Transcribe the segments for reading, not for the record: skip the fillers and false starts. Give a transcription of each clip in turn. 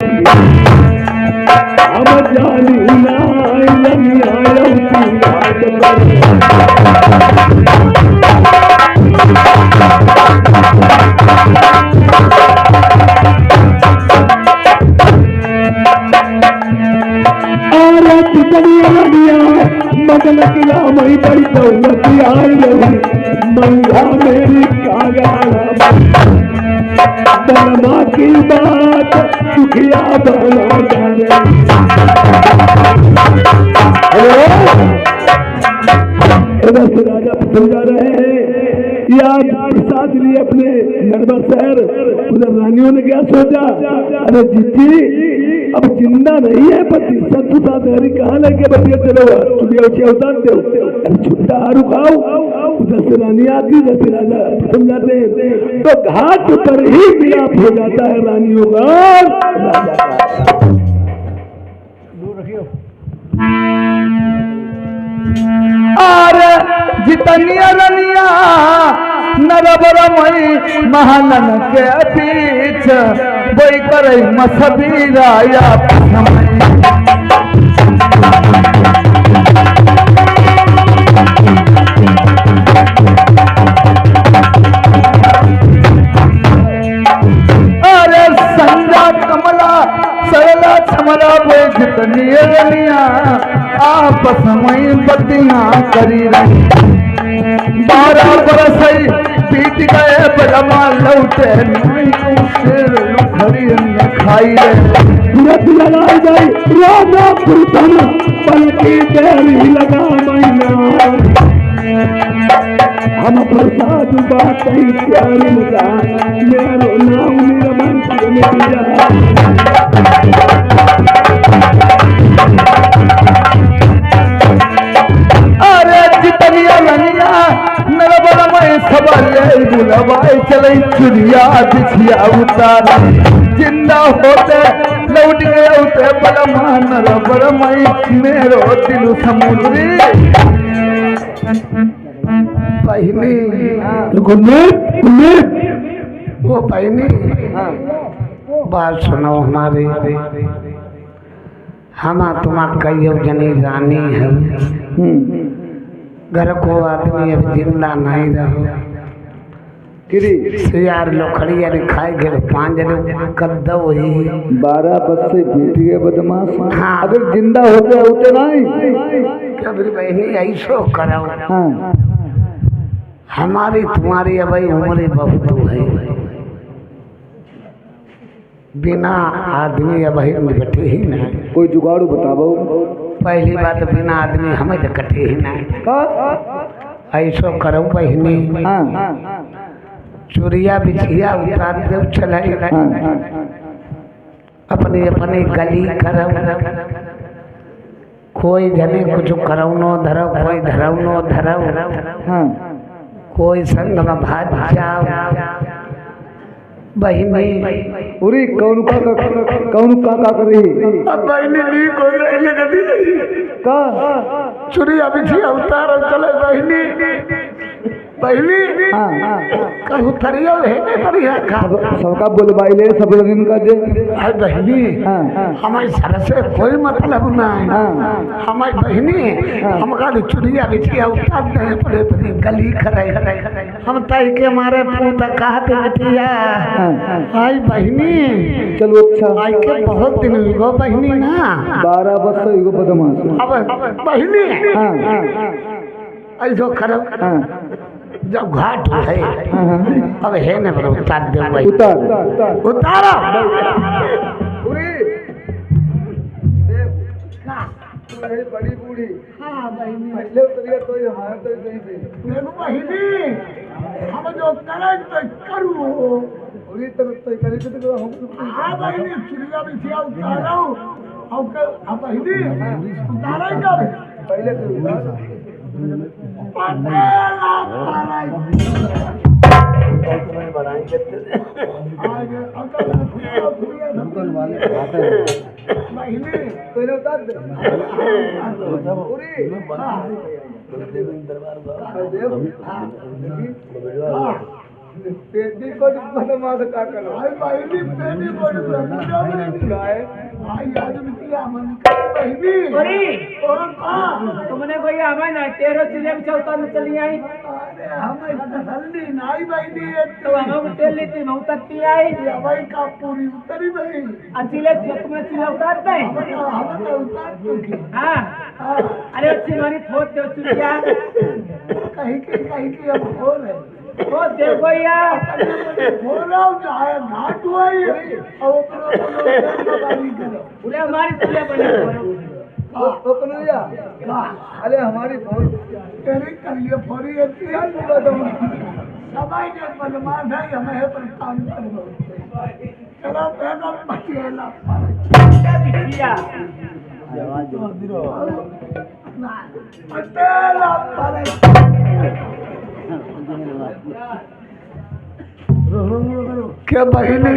हम जानी ना मगन किला मई बड़ी दौलती आई रही मैया मेरी कागड़ा बनमा की बात सुखिया बना राजा समझा रहे हैं या प्रसाद लिए अपने नरवर शहर उधर रानियों ने क्या सोचा, अरे जीजी अब जिंदा नहीं है पति सत्तू साथ हरी कहाँ लेके बतिया चलो चुड़िया उछिया उतार दो छुट्टा हारू खाओ। उधर से रानी आती उधर से राजा समझाते हैं तो घाट पर ही मिलाप हो जाता है रानियों का राजा का। दूर रखियो अरे जितनिया रनिया नरबरमई महानन के बीच वही करे मसबीरा या अरे संजा कमला सरला छमला वो जितनिया रनिया आपस में बतियां करी रही 12 बरस बीत गए बलमा लौटे शेर खड़ी खाई रे तुरंत लगाई गई रोना पुरतन पलकी देरी लगा मैना हम प्रसाद बात ही प्यार मुझा मेरो नाम निरमन मिला अरे जितनिया रनिया नरबरमई सबले बुलवाई चले चुरिया बिछिया उतार जिंदा होते लौट गए उते बलमा नरबरमई मेरो दिल समुद्री बहनी वो बहनी बात सुनो हमारी हम तुम्हारा कईयों जनी रानी है घर को आदमी अब जिंदा नहीं रहो यार लोखड़िया ने खाए गए 5 जने कद्दा वही 12 बस से बीत गए बदमाश। हाँ अगर जिंदा होते होते नहीं क्या मेरी बहनी ऐसो कराओ। हाँ हमारी तुम्हारी अब उम्र बहुत है बिना आदमी अब निकटे ही नहीं कोई जुगाड़ू बताओ। पहली बात बिना आदमी हमें तो कटे ही नहीं ऐसो करो बहनी चुरिया बिछिया उतार दे चला अपनी अपनी गली करो कोई जने कुछ करो नो धरो कोई धरो नो धरो कोई संग में भाग जाओ बहनी पूरी कौन का कर रही अब बहनी ली को लगती का चुरिया बिछिया उतार चले बहनी पहली कहूँ थरिया है बढ़िया सबका बोलबाइले सब लोग इनका जे बहनी हमारी सर से कोई मतलब नहीं हमारी बहनी हम खाली चुरिया बिछिया उतार दे अपने अपनी गली खड़े हम तय के मारे पूता कहते बिटिया आई बहनी चलो अच्छा आई के बहुत दिन हो बहनी ना 12 वर्ष हो बदमाश अब बहनी ऐसो खरो जब घाट है अब है ना बोलो उतार दे भाई उतारो बड़ी बूढ़ी हाँ बहनी पहले उतरिए तो हमारे तो कहीं पे देखो बहनी हम जो करे तो करू पूरी तरह तो करे तो हम हाँ बहनी चिड़िया बिछिया उतारो हम बहनी उतारेंगे पहले तो बनाएंगे पेटी को बदमाश का करो भाई बहनी पेटी को काय भाई आज मिटिया मन बहनी अरे ओ का तुमने कोई हमें ना तेरो चीजें में चौथा में चली आई अरे हमें तसल्ली नहीं बहनी तो हम उतर लेती मैं उतरती आई भाई का पूरी उतरी बहनी अचिले तुमने चीजें उतारते हैं हम तो उतार चुकी हाँ अरे अच्छी मारी थोड़ दे चुकिया कहीं की अब बोल है वो देखो यार बोला चाहे घाट हुआ ही और गाड़ी करो पूरे हमारी चीजें बनी तो कन्हैया अरे हमारी फोन तेरी कलिए फोरी है सबाई ने बदमाश है हमें है परेशान कर दो चलो पैदल मचिएला बिटिया पटेला पर क्या बहिनी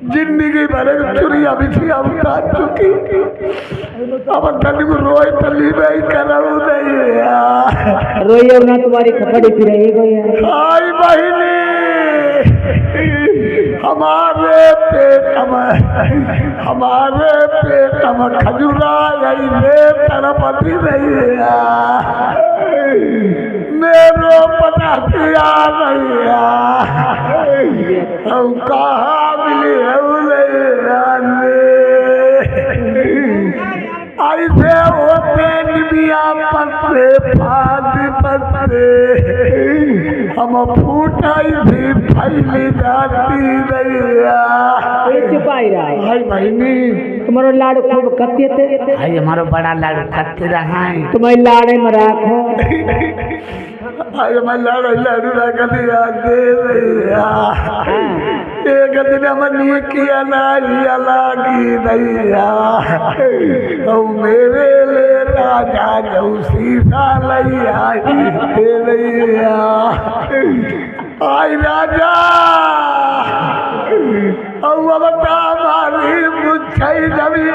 जिंदगी भर चुरिया बिछिया उतार चुकी अब तली को रोई तली नहीं कराऊ नहीं रोइयो ना तुम्हारी खपड़ी फिर हाय बहिनी हमारे पेट में खजूरा यही रे तरपति नहीं मेरो पता किया नहीं हम कहाँ मिली ऐसे होते निबिया पत्ते पत्ते हम फूटाई भी फैली जाती छुपाई रहा भाई बहनी तुम्हारो लाड़ खूब कत्ते थे भाई हमारो बड़ा लाडू करते रहा है तुम्हारी लाड़े में राखो आज मैं लाडू रख दिया दे रहा एक दिन हमने किया ना लागी नैया तो मेरे ले राजा जो सीता लैया आई राजा अब हमारी मुझे जमी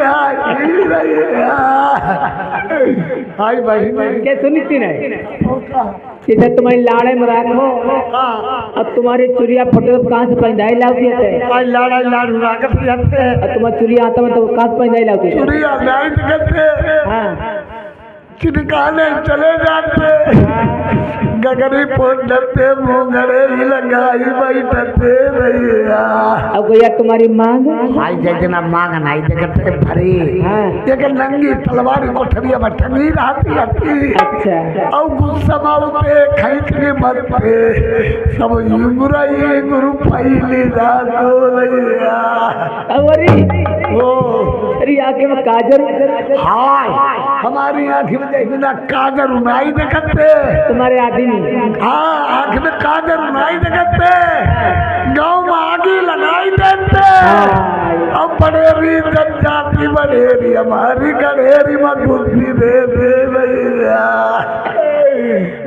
आई बहन क्या सुनती नहीं इधर तुम्हारी लाड़े में राखो अब तुम्हारी चुरिया फोटो कहाँ से पहनाई लाती है लाडू राखत जाते और तुम्हारी चुरिया आता में तो कहाँ से पहनाई लाती है चुरिया लाइट करते हाँ चिनकाने चले जाते गगरी पोटते मुंगरे ही लगाई बैठते रहिया अब भैया तुम्हारी मांग भाई जैसे मांग नहीं देखते भरी हाँ एक नंगी तलवार कोठरिया में टंगी रहती अच्छा और गुस्सा माउते खींच के मरते सब गुरु पहली रातो रहिया अरे ओ अरे आगे में काजर हाय हमारी आँख में देखना काजर उनाई देखते तुम्हारे आदमी हाँ आँख में काजर उनाई देखते गाँव में आगे लगाई देते अब बड़ेरी जब जाती बड़ेरी हमारी गड़ेरी में गुस्सी दे भैया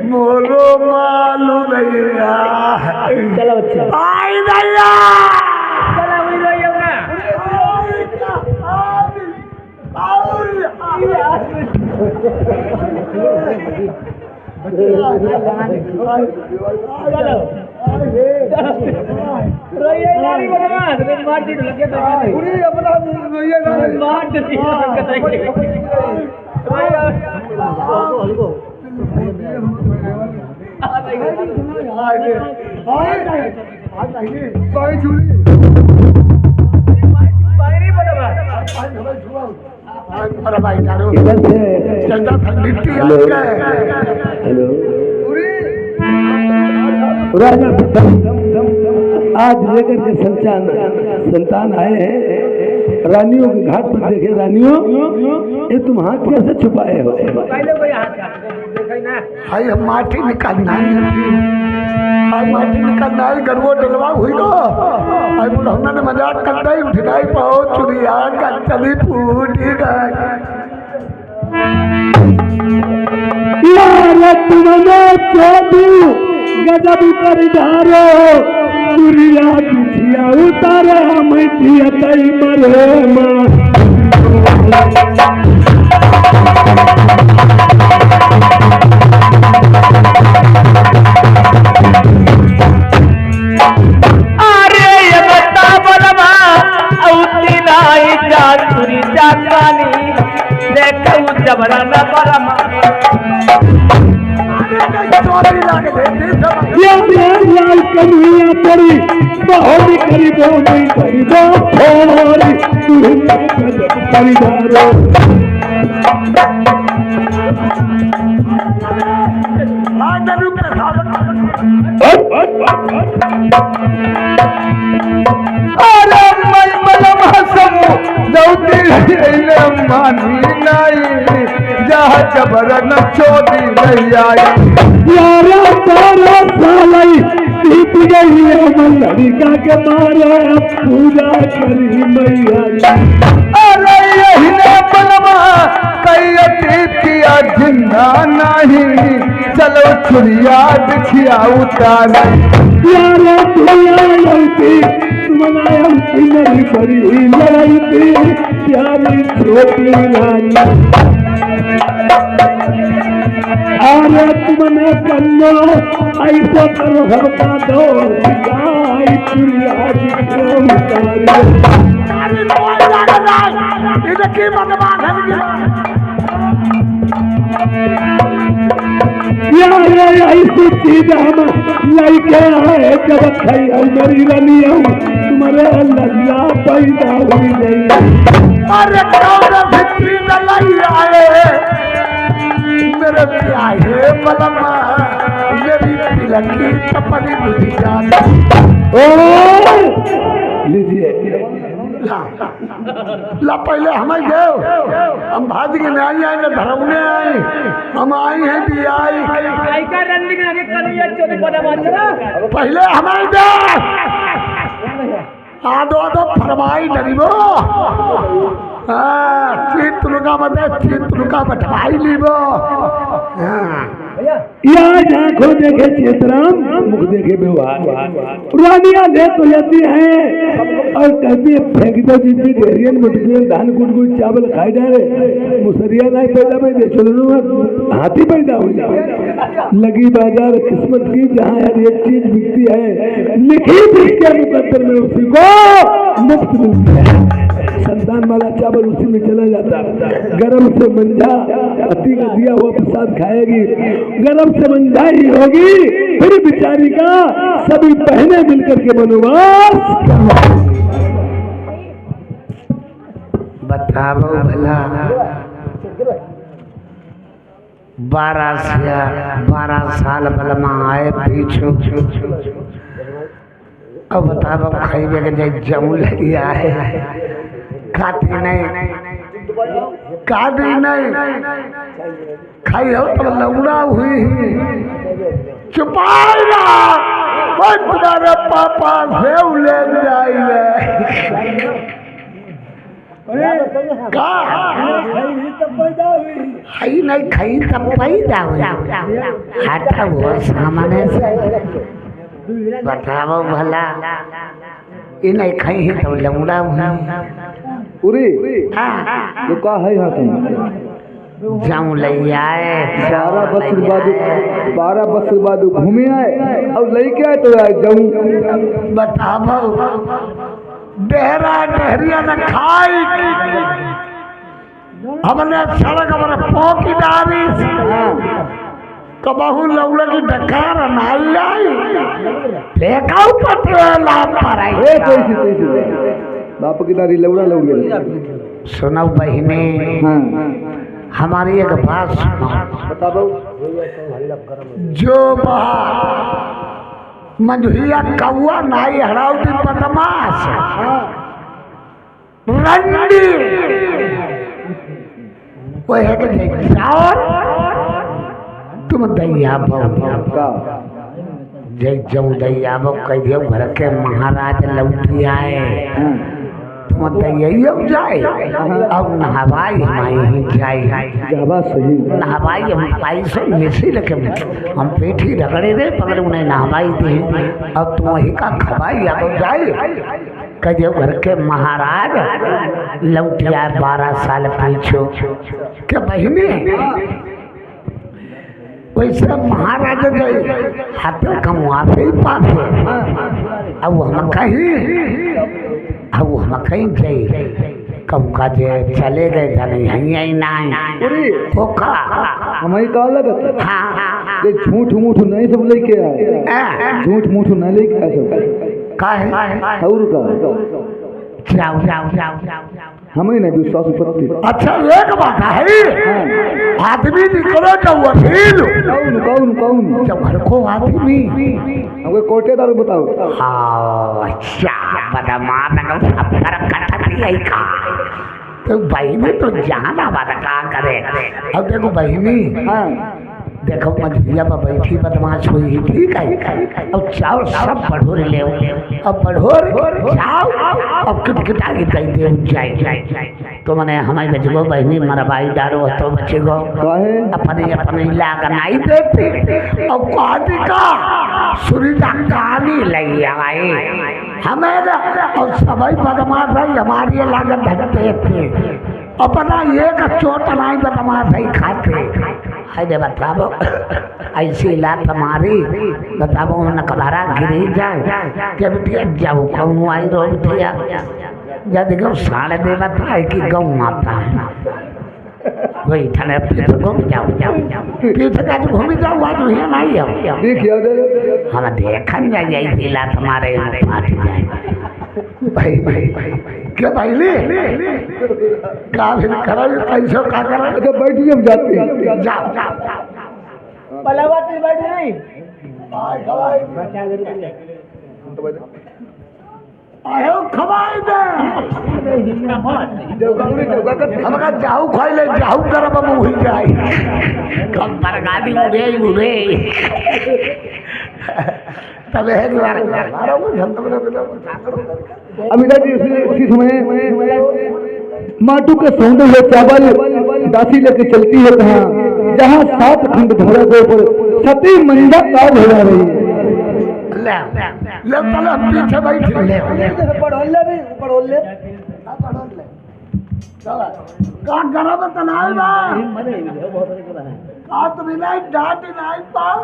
मोलो मालू भैया चलो बच्चा आई भैया चलो वही रोइयो ना चलो रोइयो नारी बदमाश रे मार दी लगे तो पूरी अपना रोइए ना मार दी आज लेकर के संतान आए हैं रानियों के घाट पर देखे रानियों ये तुम हाथ कैसे छुपाए हो हाय हम माटी निकालना है हाय माटी निकालना है गरुआ डलवा हुई को हाय बुढ़ौना ने मजाक करता ही उठनाई पाओ चुरिया का चली फूटी गई तुमने चोदू गजब कर धारो चुरिया बिछिया उतारे हम जिया तई मरे मां बलम चोरी लाग देती सब लाल कन्हैया पड़ी बहुत गरीबों में गरीबों थोड़ी परिवारों अरे मैं बलम हसम लौटी मानी नहीं जहाँ जबर न चोरी नहीं आई यारा तारा सालाई सीत गई है लड़का के मारे पूजा करी मैया अरे यही ने बलमा कई अतीत किया जिंदा नहीं चलो चुरिया बिछिया उतार यारा तुया लौटी मनाया मेरी बड़ी लड़ती प्यारी छोटी रानी अरे तुमने कन्नो ऐसा करो घर का दो गाय चुरिया ऐसी चीज हम लड़के आए जब खाई मेरी रनी तुम्हारे लल्ला पैदा हुई नहीं अरे कौन भित्री ललाई आए मेरे प्यारे बलमा मेरी तिलकी तपनी बुझी जाती लीजिए ला पहले हमें गए हम भाज के नहीं आए न धरौने आए हम आई हैं भी आई पहले हमें गए आदो आदो फरमाई डरीबो चित्रुका बता चित्रुका बटवाई लीबो यहाँ आंखों देखे चेतराम मुख देखे व्यवहार पुरानियां ले तो लेती हैं और कहती है फेंक दो जितनी ढेरियन मुठियन धान कुट कुट चावल खाए जा रहे मुसरिया नहीं पैदा में दे चलो हाथी पैदा हुई लगी बाजार किस्मत की जहाँ हर एक चीज बिकती है लिखी थी के मुकद्दर में उसी को मुफ्त मिलती है संतान वाला चावल उसी में चला जाता गरम से मंझा पति का दिया हुआ प्रसाद खाएगी गरम से मंझा ही होगी फिर बिचारी का सभी बहनें मिलकर के बनवास बताओ भला 12 साल बलमा आए पीछू अब बताओ खाइबे के जाए जमू लगी आए खाती नहीं काटी नहीं खाई हो तो लौड़ा हुई चुपाएगा तुम्हारे पापा से ले जाएंगे खाई नहीं खाई तब पैदा हुई हटा वो सामने से बताओ भला ये नहीं खाई है तो लौड़ा हुई पूरी तो का है यहाँ तुम जाऊं ले आए 12 बस बाद घूमे आए और लेके आए तो जाऊं बताओ डेहरा डेहरिया न खाई हमने सड़क हमारे पोकी डाली कबहू लौड़ा की डकार नाई आई फेंका पटला पर आई बाप की दारी लौड़ा लौड़ा सुनो बहने हमारी एक बात सुनो बताओ जो मधुरिया कौआ नाई हराउती बदमाश रंडी वो है कि जाओ तुम दैया का जय जाऊं दैया कह दियो घर के महाराज लौटी आए तुम दैया जाए अब नहवाई हमारी जाए नहवाई हम पैसे मिसी लगे हम पेठी रगड़े दे पकड़ उन्हें नहवाई दी अब तुम वही का खवाई अब जाए कह दियो घर के महाराज लौटी आए 12 साल पीछे क्या बहिनी वैसे महाराज गए हाथ कमुआ पे पासे अब हम कहीं गए कब का जे चले गए थे नहीं आई नहीं पूरी होका हमारी का लगत हाँ ये झूठ मूठ नहीं सब लेके आए झूठ मूठ नहीं लेके आए सब का है और का जाओ जाओ जाओ जाओ हमें नहीं विश्वास पड़ती अच्छा एक बात है आदमी निकलो तो वकील कौन कौन कौन जब घर को आदमी हमको कोटेदार बताओ हाँ अच्छा बदमाश सब कर दिया का तो बहनी तो जाना बात का करे अब देखो बहनी हाँ देखो मधुरिया पर बैठी बदमाश हुई ठीक है अब चावल सब बढ़ोर ले अब बढ़ोर चाव अब किटकिटा के दे जाए तो मैंने हमारे बचगो बहनी मरवाई डारो तो बचेगो अपने अपने इलाका नहीं देते अब कहानी का सुरीता कहानी लगी आए हमें और सभी बदमाश है हमारी लागत धरते थे अपना एक चोट नहीं बदमाश है खाते है बताबो ऐसी लात मारी बताबो न कबारा गिरी जाए जब जाओ कहूँ आई रो दिया जब देखो साढ़े दे बताए कि गऊ आता है वही ठने पीठ घूम जाओ पीठ का तो घूम जाओ आज यहाँ नहीं आओ देखिए हम देखन जाए लात मारे फाट जाए भाई भाई क्या भाई ले का फिर करा कैसे का करा अच्छा बैठिए हम जाते हैं जाओ जाओ पलावत बैठ नहीं आयो खवाई दे हमका जाऊ खाई ले जाऊ करब हम हुई जाए कम पर गाड़ी उड़े उड़े तब है द्वार अमिता जी उसी समय माटू के सौंदे हुए चावल दासी लेके चलती है कहाँ जहाँ 7 खंड धरा के ऊपर सती मंडा काज हो रही है ले तले पीछे बैठ ले पढ़ोले भी पढ़ोले का गरब तनाई बा का तुम नहीं डांट नहीं पाओ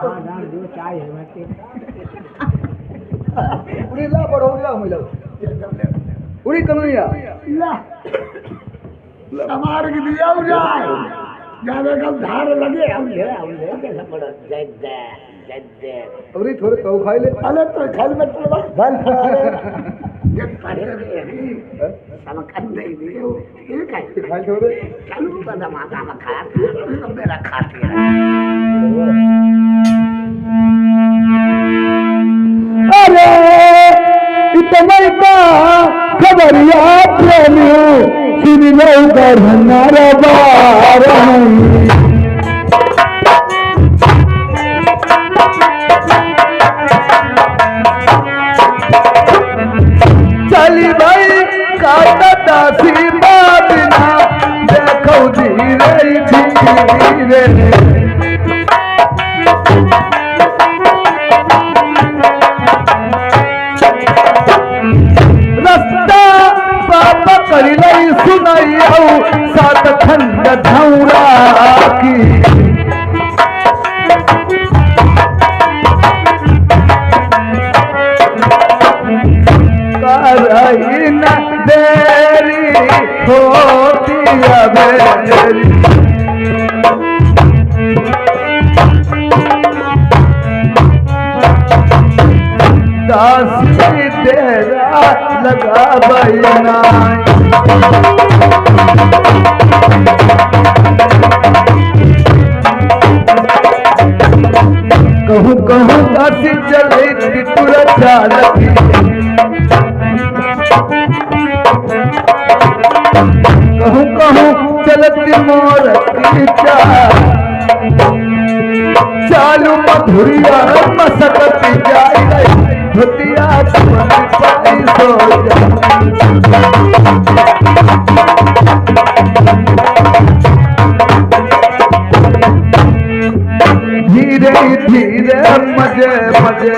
उड़ी ला पढ़ोला हम लोग उड़ी कन्हैया ला समार के दिया जाए जाने का धार लगे कैसा पड़ा जय जय उड़ी थोड़े तो खाई ले अरे तो खाल में तो जब पढ़े रहे समकन नहीं दियो ठीक है खाई थोड़े चलो बदमाशा में खाया मेरा खाती है अरे इतना का खबरिया प्रेमी सुन लो गहनारा बार चली भाई काटा दासी बाबिना देखो धीरे धीरे रस्ता बाबा करी लई सुनाई हो 7 खंड धौरा की करई न देरी होती अबेरी दासी तेरा लगा बैना कहूँ कहूँ दासी चले तुरा चालती कहूँ कहूँ चलती मोर की चालू मधुरिया मसकती जाए धुतिया पाई सो धीरे धीरे मजे मजे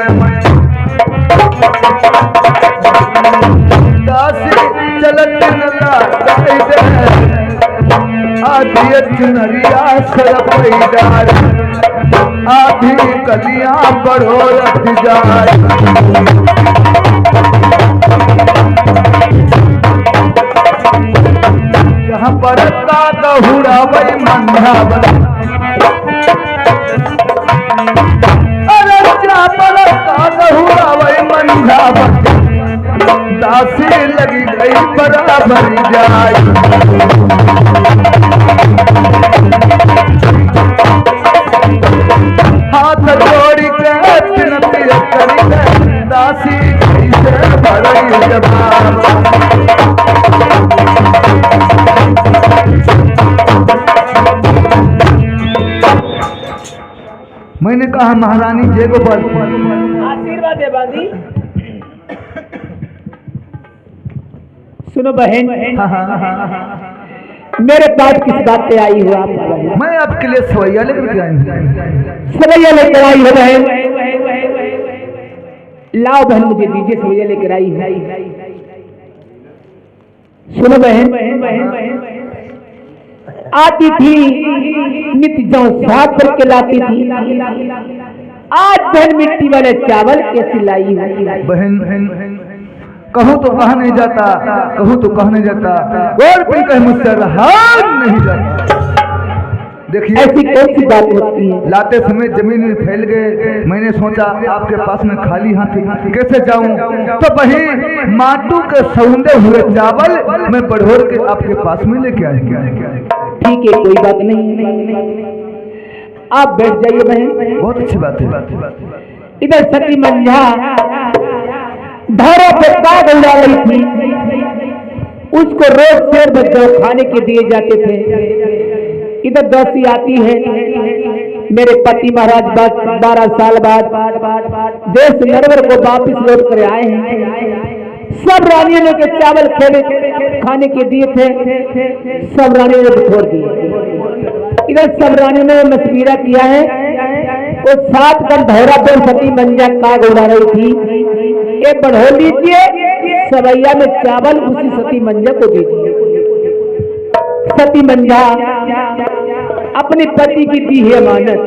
दासी चलत आधी चुनरिया सर पैदार आधी कलियां बढ़ो रख जाए हुड़ा वही मंझा अरे चावल का हुड़ा वही मंझा दासी लगी गई बराबर जाई हाथ जोड़ी के विनती करी दासी कैसे भरई जवाब मैंने कहा महारानी जय गोपाल आशीर्वाद है बाजी। सुनो बहन, मेरे पास किस बात पे आई हो आप? मैं आपके लिए सवैया लेकर के आई हूँ। सवैया लेकर आई हो बहन? लाओ बहन मुझे दीजिए, सवैया लेकर आई है। सुनो बहन, आती थी नित्य जौ साग करके लाती थी, आज बहन मिट्टी वाले चावल कैसी लाई है? बहन कहूँ तो कहा नहीं जाता, कहूँ तो कहा नहीं जाता, और कोई कहे मुझसे रहा नहीं जाता। देखिए ऐसी कौन सी बात होती है? लाते समय जमीन में फैल गए, मैंने सोचा आपके पास में खाली हाथ कैसे जाऊं, तो वही माटू के सौंदे हुए चावल मैं बढ़ोर के आपके पास में लेके आएंगे। ठीक है, कोई बात नहीं, आप बैठ जाइए बहन। बहुत अच्छी बात है। इधर सती मंझा धौरों पे काग उड़ा रही थी, उसको रोज शेर बच्चों खाने के दिए जाते थे। इधर दासी आती है, मेरे पति महाराज 12 साल बाद देश नरवर को वापिस लौट कर आए हैं। सब रानियों ने के चावल खाने के दिए थे, सब रानियों ने छोड़ दिए। इधर सब रानियों ने मशविरा किया है, वो 7 कल धौरा पर सती मंजा काग उड़ा रही थी, ये बढ़ो लीजिए, सवैया में चावल उसी सती मंजा को दीजिए। सती मंजा अपने पति की दी है अमानत,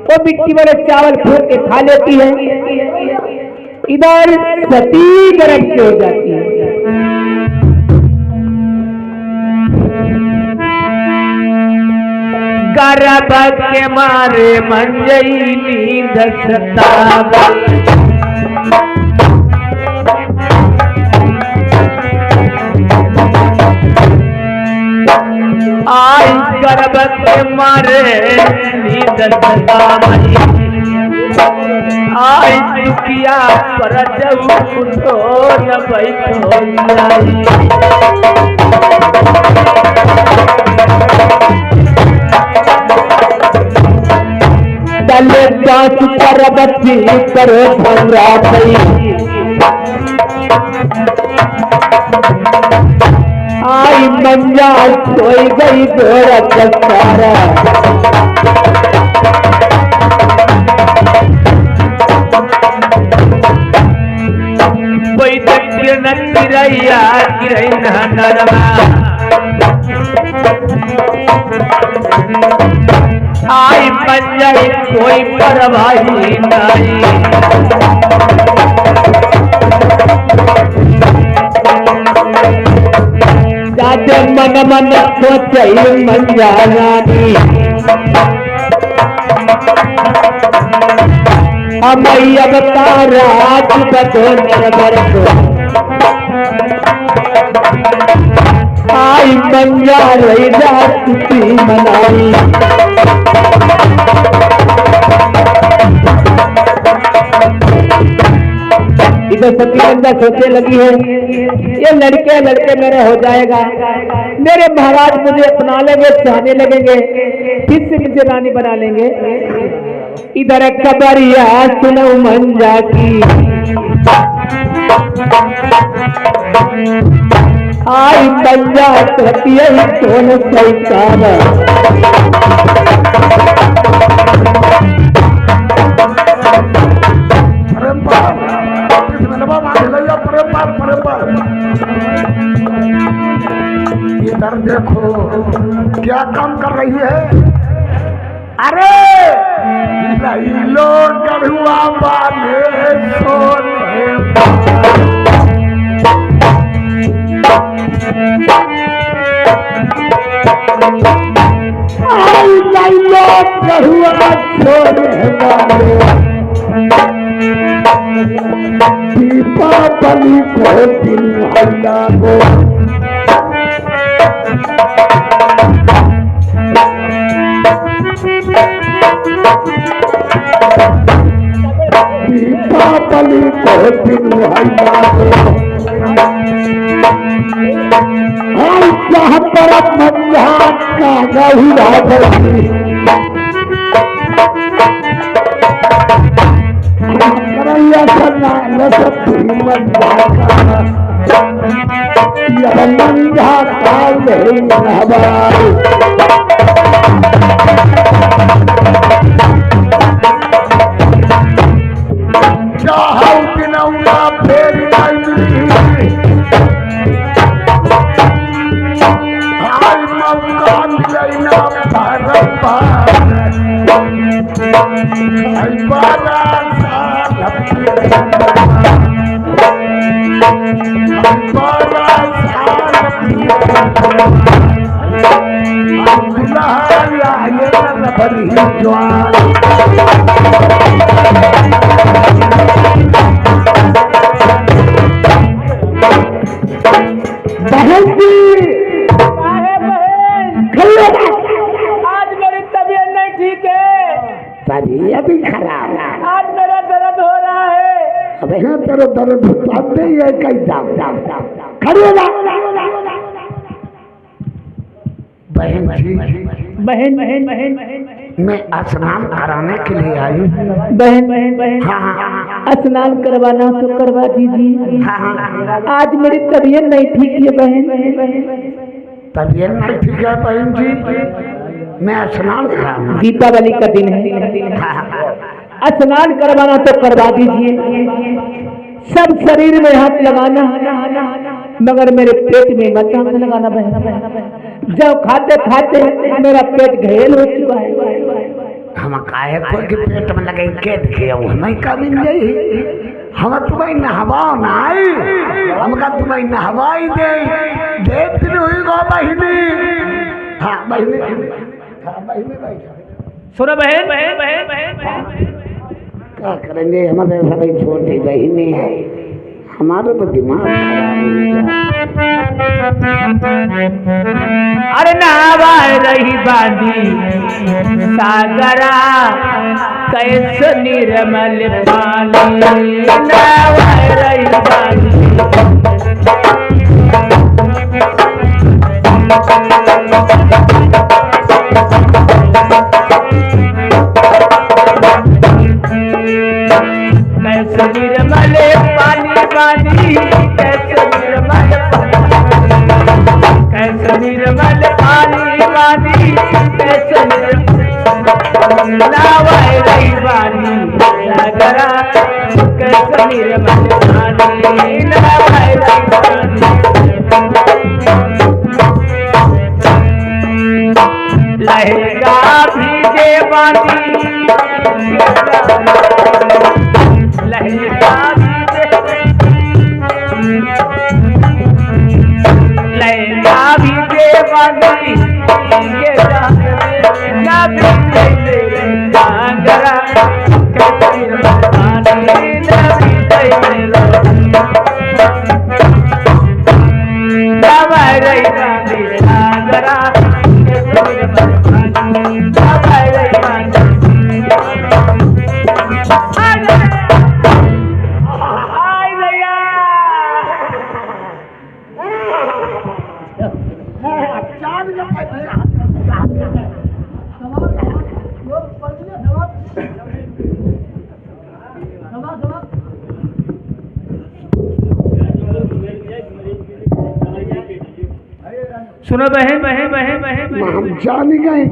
वो मिट्टी वाले चावल फूक के खा लेती है। इधर सती गर्म से हो जाती है। गर्भ के मारे मंजई नींद सतावे, आई गर्भ के मारे नींद सतावे, आई दुखिया पर जब उठो न बैठो जाई। चले पाँच परबती करो भंगा गई, आई मंजा सोई गई गोरा चकारा, कोई दक्षिण गिरैया गिरई नरमा, आई पंजाई कोई परवाही नहीं। जाते मन मन सोचई मंजा रानी, हम अब तारा बतो नरबर को, आई मंजा रही रात की मनाई। इधर सती मंजा सोचने लगी है, ये लड़के मेरे हो जाएगा, मेरे महाराज मुझे अपना लेंगे, चाहने लगेंगे, फिर से मुझे रानी बना लेंगे। इधर कबरिया सुनो मंजा की, आई मंजा सती सोन सैतान, इधर देखो क्या काम कर रही है। अरे लो गढ़ुआ वाले सोने, दीपावली को दिन हल्ला गो दीपावली को दिन हल्ला गो हम जहाँ पर मंझा का गहुरा बनी करैया सन्ना लसती मंझा का यह मंझा काल नहीं हवाई चाहौ दिनौना फेर नहीं हाय मौका मिलैना बारंबार हाय बारा साल बारा साल भरी जवान बहन जी आज मेरी तबीयत नहीं ठीक है। तबीयत ही खराब है। आज मेरा दर्द हो रहा है। अबे हाँ तेरे दर्द होते ही है कहीं दाम खड़ी हो जा। बहन जी बहन बहन बहन मैं स्नान कराने के लिए आई हूँ। बहन बहन बहन स्नान करवाना तो करवा दीजिए। आज मेरी तबीयत नहीं ठीक है बहन। तबीयत नहीं ठीक है बहन जी, मैं स्नान कराऊंगा। दीपावली का दिन है, स्नान करवाना तो करवा दीजिए। सब शरीर में हाथ लगाना मगर मेरे पेट में मत हाथ लगाना बहन। जब खाते खाते मेरा पेट घायल हो चुका है। हम काहे को के पेट में लगे के दिखे हमें का मिल गई। हम तुम्हें नहवाओ ना आई, हमका तुम्हें नहवाई दे दिन हुई गो बहिनी। हाँ बहिनी, हाँ बहिनी बैठा। सुनो बहन बहन बहन बहन क्या करेंगे, हमारे सभी छोटी बहिनी है, हमारे तो दिमाग खराब हो गया। अरे नहवा रही बांधी सागरा कैसे निर्मल पानी। नहवा रही बांधी कैसे निर्मल पानी पानी कैसे निर्मल पानी पानी कैसे नहवा रही बांधी सागरा कैसे निर्मल पानी। नहवा रही बांधी लहंगा भीगे बांधी लहंगा भीगे बांधी ना भीगे सागरा कैसे पानी ना भीगे नहवा रही बांधी सागरा सुनो बहन बहन बहन बहन हम जान गए।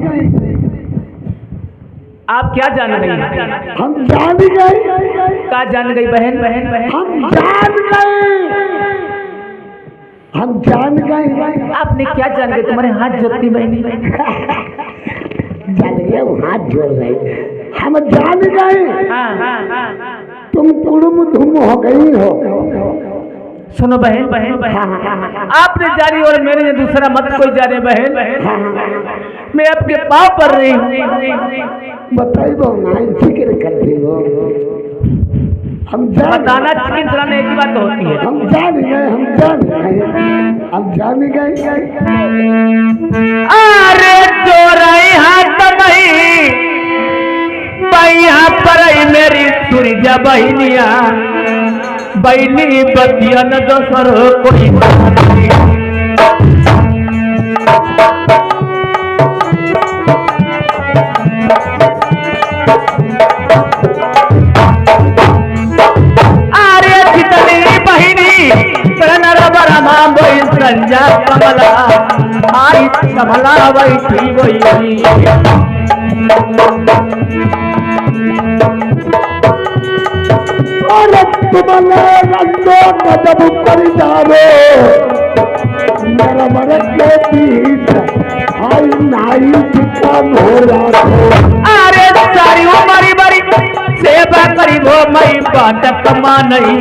आप क्या जान गई? हम जान गए। क्या जान गई बहन बहन बहन? हम जान गए। हम जान गए। आपने क्या जान गए? तुम्हारे हाथ जोड़ती बहनी। जान गए, वो हाथ जोड़ रहे। हम जान गए तुम कुड़ुम धुम हो गई हो। सुनो बहन बहन बहन आपने जानी और मैंने दूसरा मत कोई जाने बहन बहन। मैं आपके पाँव पर रही हूँ। बताई बो नाई फिक्र करते हो हम बताना चिकन चलाने एक ही बात तो होती है। हम जान गए हम जान गए अरे चोराई हाथ नहीं बैया पर मेरी सुरजा बहनिया बैनी बतिया न दोसर कोई अरे जितनी बहनी बरमा बोई संजा कमला आई कमला बैठी बोई तुम्हारे रंगो कदम कर जाओ मेरा मन के बीच आई नाई चिकन हो रहा अरे सारी उमरी बड़ी सेवा करी वो मई बात कमा नहीं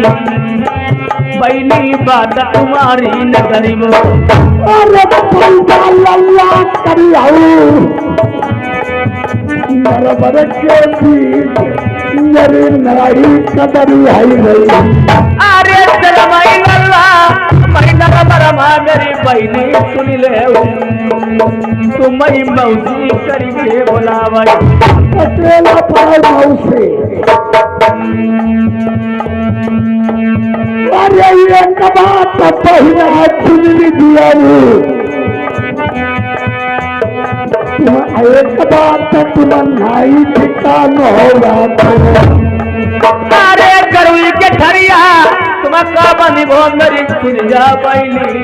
बैनी बात तुम्हारी न करीब अरे पैसा लल्ला करी मेरा मन के बीच मेरी नाई कदर आई गई अरे शरमाई लल्ला महीना बरमा मेरी बहनी सुन ले तुम मौसी करी के बोलावई अकेला पाए मौसी अरे ये बात पहला सुन लीजिए एक बात तुम नाई ठिकान होगा अरे गरुई के ठरिया तुम कबन भो मेरी सुरजा बैली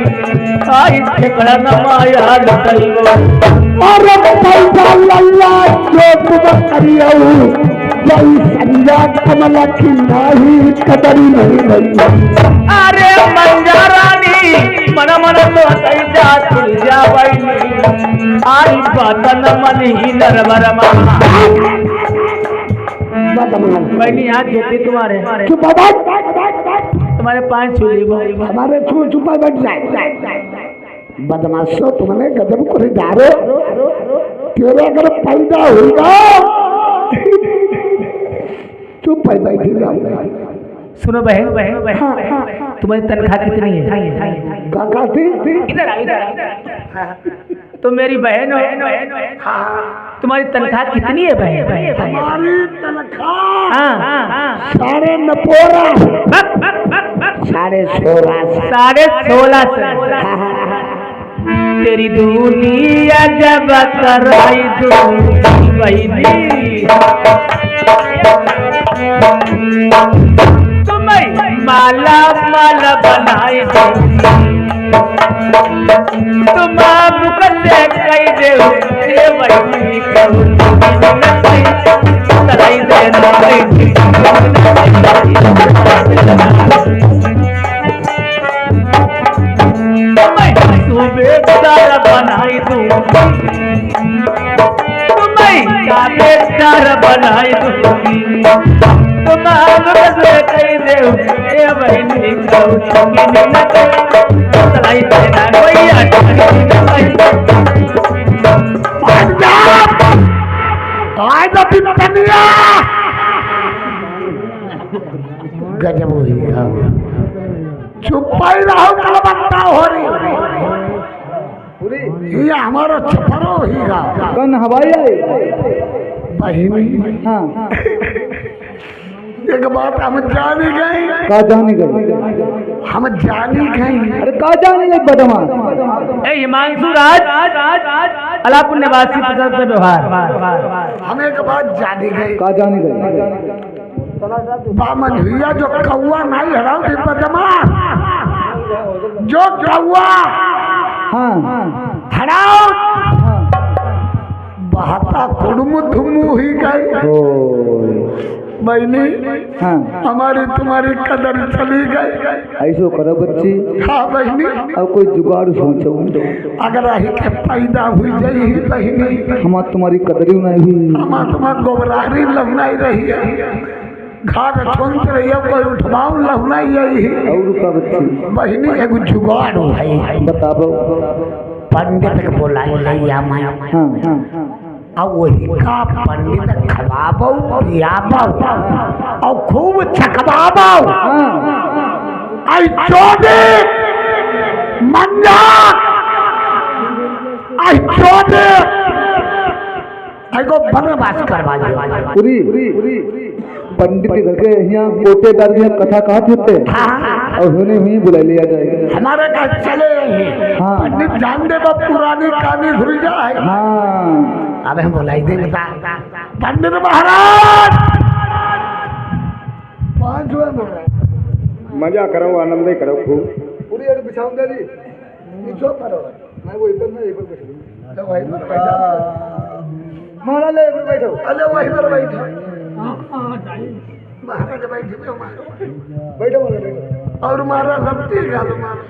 आई ठेकड़ा न माया लइबो अरे पैसा लल्ला जो तुम करियो जई संजा कमला की नाही कदरी नहीं रही अरे मंजा रानी मन मन तो तैजा सुरजा बैली आई बात न मन ही नरबरमा बहनी हाथ जोती तुम्हारे चुप बाबा तुम्हारे पांच छुली हमारे छुपा बैठ जाए बदमाशो तुमने गजब को डारो तेरे अगर पैदा होगा चुप पैदा ही सुनो बहन तुम्हारी तनख्वाह कितनी है? काका थी इधर इधर तो मेरी बहन हो तुम्हारी तनख्वाह कितनी है बहन? हमारी तनख्वाह हाँ साढ़े नपोरा 16.5 तेरी दुनिया जब कराई तुम्हें माला माला बनाई तुम मुख से कही दे वही तलाई बेचारा बनाई दूं तुम्हें बेचारा बनाई दूंगी तुम मुझसे कही दे बहनी तलाई देना कोई गजब हुई चुप ही रहो कलबत्ता हो रही ये हमारा छपरो ही गा कन हवाई आई बहिनी हाँ एक बात हम जानी गई का जाने गई हम जानी गई अरे का जाने गई बदमाश ए हिमांशु राज अलापुर निवासी पसंद से व्यवहार हम एक बात जानी गई का जाने गई बामन भैया जो कौआ नहीं हराओ थी बदमाश जो कौआ हाँ हराओ बहता कुड़मु धुमु ही गई बहनी हाँ हमारी तुम्हारी कदर चली गई ऐसो करो बच्ची हाँ बहनी अब कोई जुगाड़ सोचो अगर अही के पैदा हुई जाई बहनी हम तुम्हारी कदरी नहीं हुई हम तुम्हारा गोबरारी लहनाई रही है घाट छोंच रही है कोई उठवाऊ लहनाई यही और का बच्ची बहनी एगो जुगाड़ है बताबो पंडित के बोलाई लैया मैं अब वही का पंडित खवाबो पियाबो और खूब छकवाबो आई चोदे मंजा आई चोदे आई को बनवास करवा दो पूरी पंडित के घर के यहाँ कोटे कर दिया कथा कहा थे और होने हुई बुला लिया जाएगा हमारे घर चले हाँ। पंडित जान दे वो पुरानी कहानी भूल जाए हाँ अब हम बुलाई दे बता पंडित महाराज मजा करो आनंद ही करो खूब पूरी अड़ बिछाऊं दे दी पीछो करो मैं वो इधर में इधर बैठो तो वहीं पर बैठो महाराज ले इधर बैठो अरे वहीं पर बैठो महाराज बैठे मारो बैठो बैठो और मारा सब ठीक है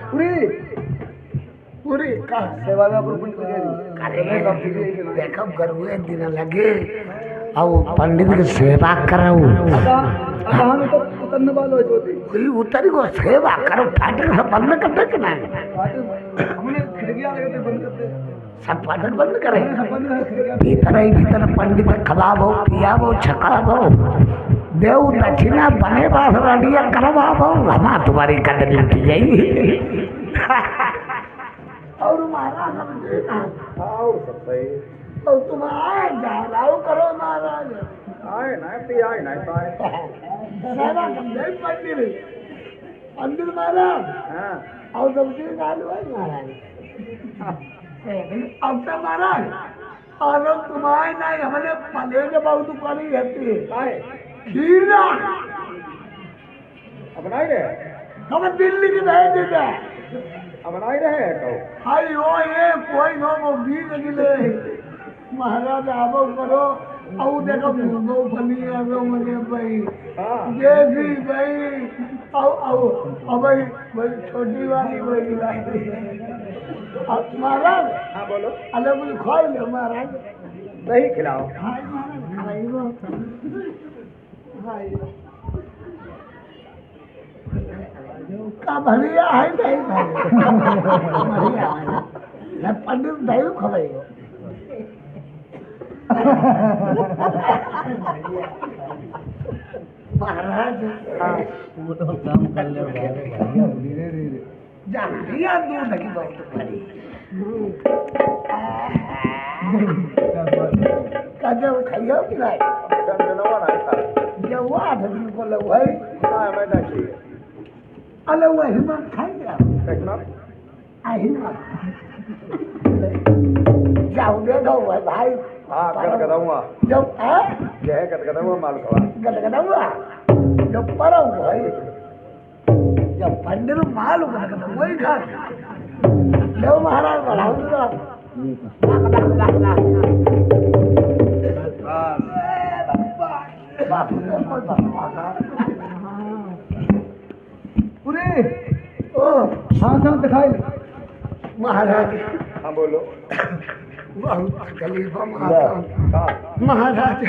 पूरी पूरी का सेवा में अपन कर दिया देखो गरुए दिन लगे और पंडित की सेवा करो कहां तो उतरने वाला है ज्योति कोई उतरी को सेवा करो फाटक सब बंद करते कि नहीं हमने खिड़कियां लगे थे बंद करते सब फाटक बंद करे भीतर ही भीतर पंडित खवाबो पियाबो छकाबो देव दक्षिणा बने बास रडिया करवाबो हमा तुम्हारी कदर लुटी जाएगी और महाराज और सब सही और तुम आए जा लाओ करो महाराज आए ना पाए सेवा कर पंडित पंडित महाराज हाँ और सब्जी डालो है महाराज अब तो महाराज और तुम्हारे नहीं हमने पले के बहुत करी रहती है आए खीरा अब नहीं रहे हम दिल्ली की भेज देते अब नहीं रहे तो हाई हो ये कोई नो वो बीज गिले महाराज आवो करो और देखो दो फली है वो मने भाई हाँ देसी भाई अब भाई छोटी वाली भाई लाई महाराज हाँ बोलो अलग कुछ खा लो महाराज दही खिलाओ हाय महाराज खाइबो हाय का बढ़िया है नहीं बढ़िया है पंडित दही खवाइबो महाराज वो तो काम कर ले धीरे धीरे जानिया दूध की बहुत बड़ी काजे खाइयो कि नहीं डंडनवा नहीं था ये वो आदमी को लो भाई हाँ मैं नहीं अले वो हिम्मत खाइया देखना हिम्मत जाओ दे दो भाई हाँ गदगदाऊंगा जब है यह गदगदाऊंगा माल खवा गदगदवा जब परो भाई जब पंडित माल गदगद वही खा लो महाराज बढ़ाओ जरा पूरी ओ हाँ दिखाई महाराज हाँ बोलो बहुत तकलीफ महाराज हाँ महाराज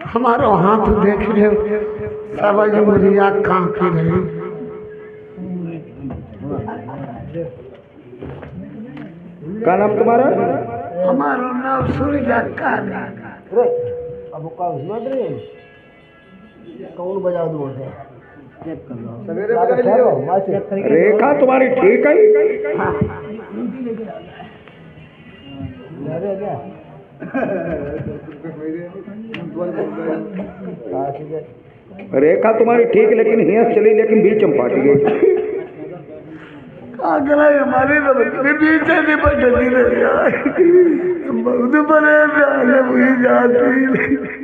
हमारो हाथ देख रहे सब उंगलियां कांपी रही क्या नाम तुम्हारा हमारो नाम सूर्य का अब का सुन रहे कौन बजा दो सवेरे बजा लियो रेखा तुम्हारी ठीक है रेखा तुम्हारी ठीक लेकिन हियस चली लेकिन बीच में फाट गई आगरा हमारे पीछे नहीं पटती रही बहुत परेशान हुई जाती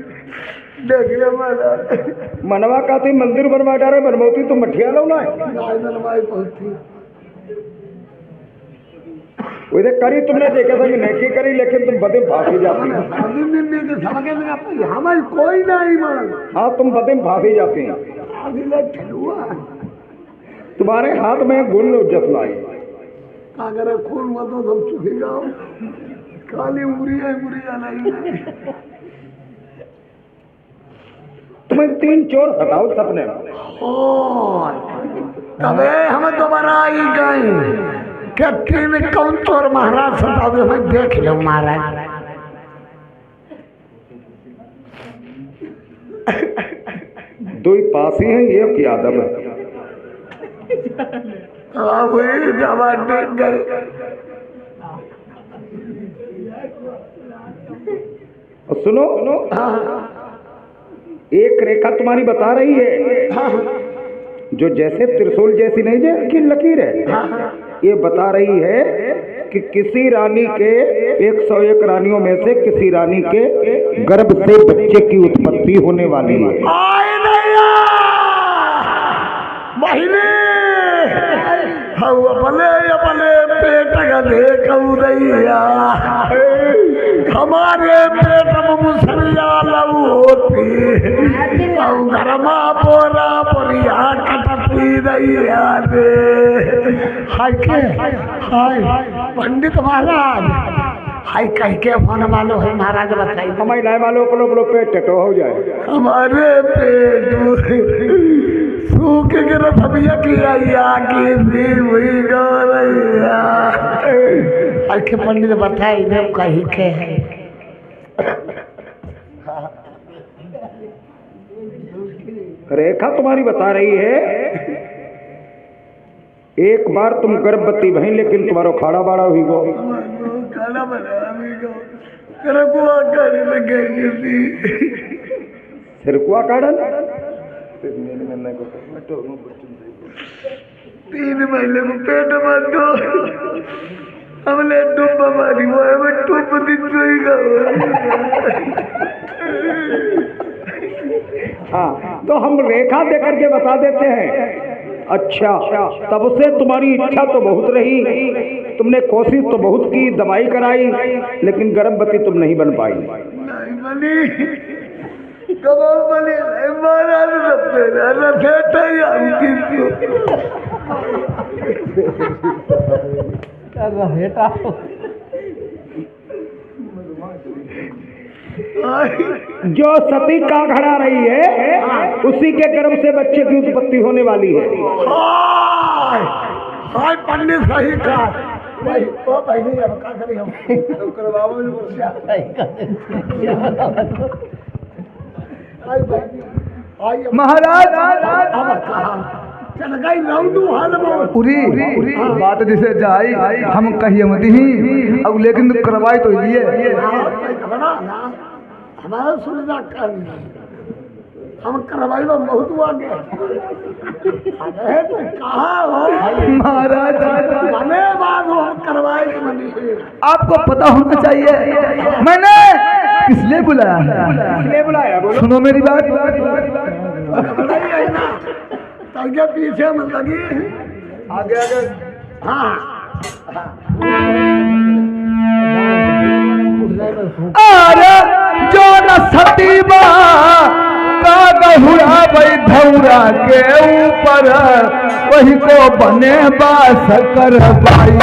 देख ले महाराज मनवा का थी मंदिर बनवा डारे बनमौती तो मठिया लो ना पहुंची वैसे करी तुमने देखा था कि नहीं करी लेकिन तुम बदे फांसी जाती हैं हमारी कोई नहीं मान हाँ तुम बदे फांसी जाती हैं तुम्हारे हाथ में गुण जसना है अगर खून हुआ तो तुम चुके जाओ काली मुरिया नहीं तुम्हें 3 चोर हटाओ सपने में तबे हम दोबारा आई गए क्या तीन कौन चोर महाराज सता दे मैं देख लो महाराज। दो ही पास ही हैं, ये क्या आदम है? वही जवान देख गए। और सुनो, एक रेखा तुम्हारी बता रही है जो जैसे त्रिशूल जैसी नहीं है कि लकीर है, ये बता रही है कि किसी रानी के 101 रानियों में से किसी रानी के गर्भ से बच्चे की उत्पत्ति होने वाली है। अपने पेट का देख रैया, हमारे पेट में मुसरिया लऊ होती, घरमा बोरा बोरिया कटती रैया रे। हाय पंडित महाराज, हाय कह के फोन वालो है महाराज बताइए। हमारे लाए वालों को पेट टटो हो जाए। हमारे पेट सूख के रथबिया की भी हुई गौरैया। अरे पंडित बताए इन्हें कही के है। रेखा तुम्हारी बता रही है एक बार तुम गर्भवती भई, लेकिन तुम्हारा खाड़ा बाड़ा हुई गो। सिरकुआ काढ़न 3 महीने को पेट में दो हमने डूब मारी वो हमें डूब दिन हाँ, तो हम रेखा दे करके बता देते हैं। अच्छा, तब से तुम्हारी इच्छा तो बहुत रही, तुमने कोशिश तो बहुत की, दवाई कराई, लेकिन गर्भवती तुम नहीं बन पाई। नहीं बनी, कब बनी महाराज जो सती का घड़ा रही है उसी के गर्भ से बच्चे की उत्पत्ति होने वाली है। हाय पंडित सही कहा। अब क्या करें हम महाराज पूरी बात जिसे जाई हम कहिए मत ही अब, लेकिन करवाई तो लिए हमारा सुविधा कर हम करवाई में बहुत आगे तो कहाँ हो महाराज। बने बाद हम करवाए आपको पता होना चाहिए मैंने किस लिए बुलाया। सुनो मेरी बात। आगे पीछे में लगी आगे हाँ। अरे जो न सतीबा का गहुरा धौरा के ऊपर वही को बने बास कर पाई।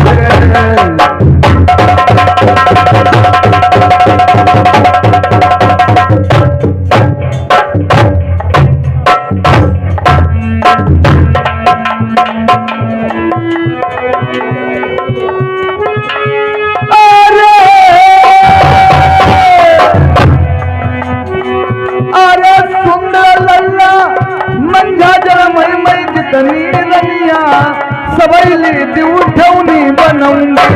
सबैली उठौनी बनाऊंगी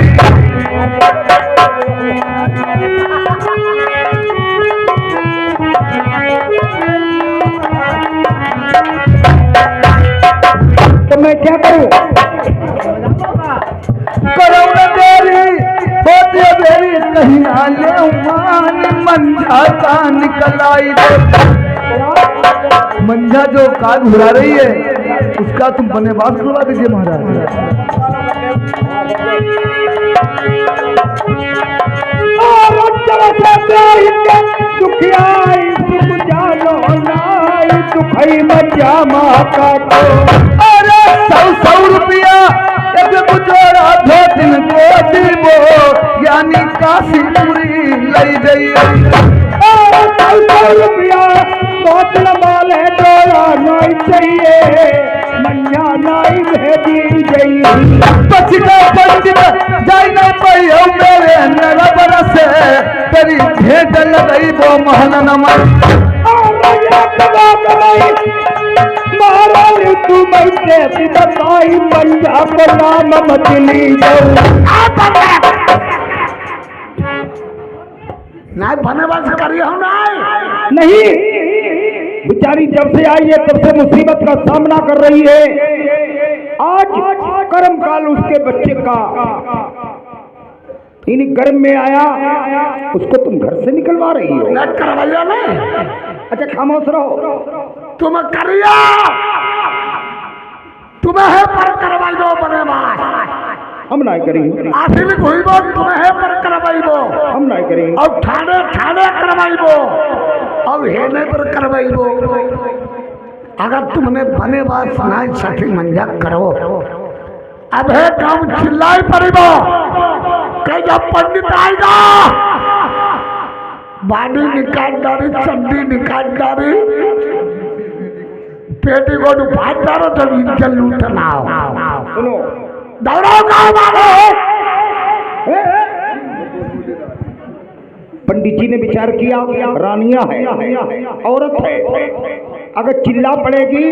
तो मैं क्या करूं? करो न देरी होती देरी कहीं आले मान मंझा का निकल आई। मंझा जो काग घुरा रही है उसका तुम बनेबास करवा दीजिए महाराज। अरे 100 रुपया बुझोड़ा धोतिन को दीबो यानी काशी पूरी लई जाइए। 100 रुपया बोतल वाले डोला नहीं चाहिए मैया नहीं भेजी गई बचका पंडित जाई न पाइयो मेरे नर बरसे तेरी भेंट लगई वो महल नमन महाराज तू बैठे बताई पंजाब नाम मछली नहीं बने बस करिए हम नहीं बेचारी जब से आई है तब से मुसीबत का सामना कर रही है आज कर्म काल उसके बच्चे का इन्हीं गर्म में आया उसको तुम घर से निकलवा रही हो न करवाइयो ना अच्छा खामोश रहो तुम करियो तुम्हें पर करवाइबो बने बात हम नहीं करेंगे आखिर घुइबो तुम्हें पर करवाइबो हम नहीं करेंगे और ठाणे ठाणे करवाइबो और हेने पर करवाइबो अगर तुमने बने बात सुनाई सठी मंजा करो अब है काम चिल्लाई पड़ेगा कहीं जब पंडित आएगा बाडी निकाल डारी चंडी निकाल डारी पेटी को फाट डारो तो इज्जत लूटना सुनो दौड़ाओ गाँव वालों पंडित जी ने विचार किया रानियां है औरत है अगर चिल्ला पड़ेगी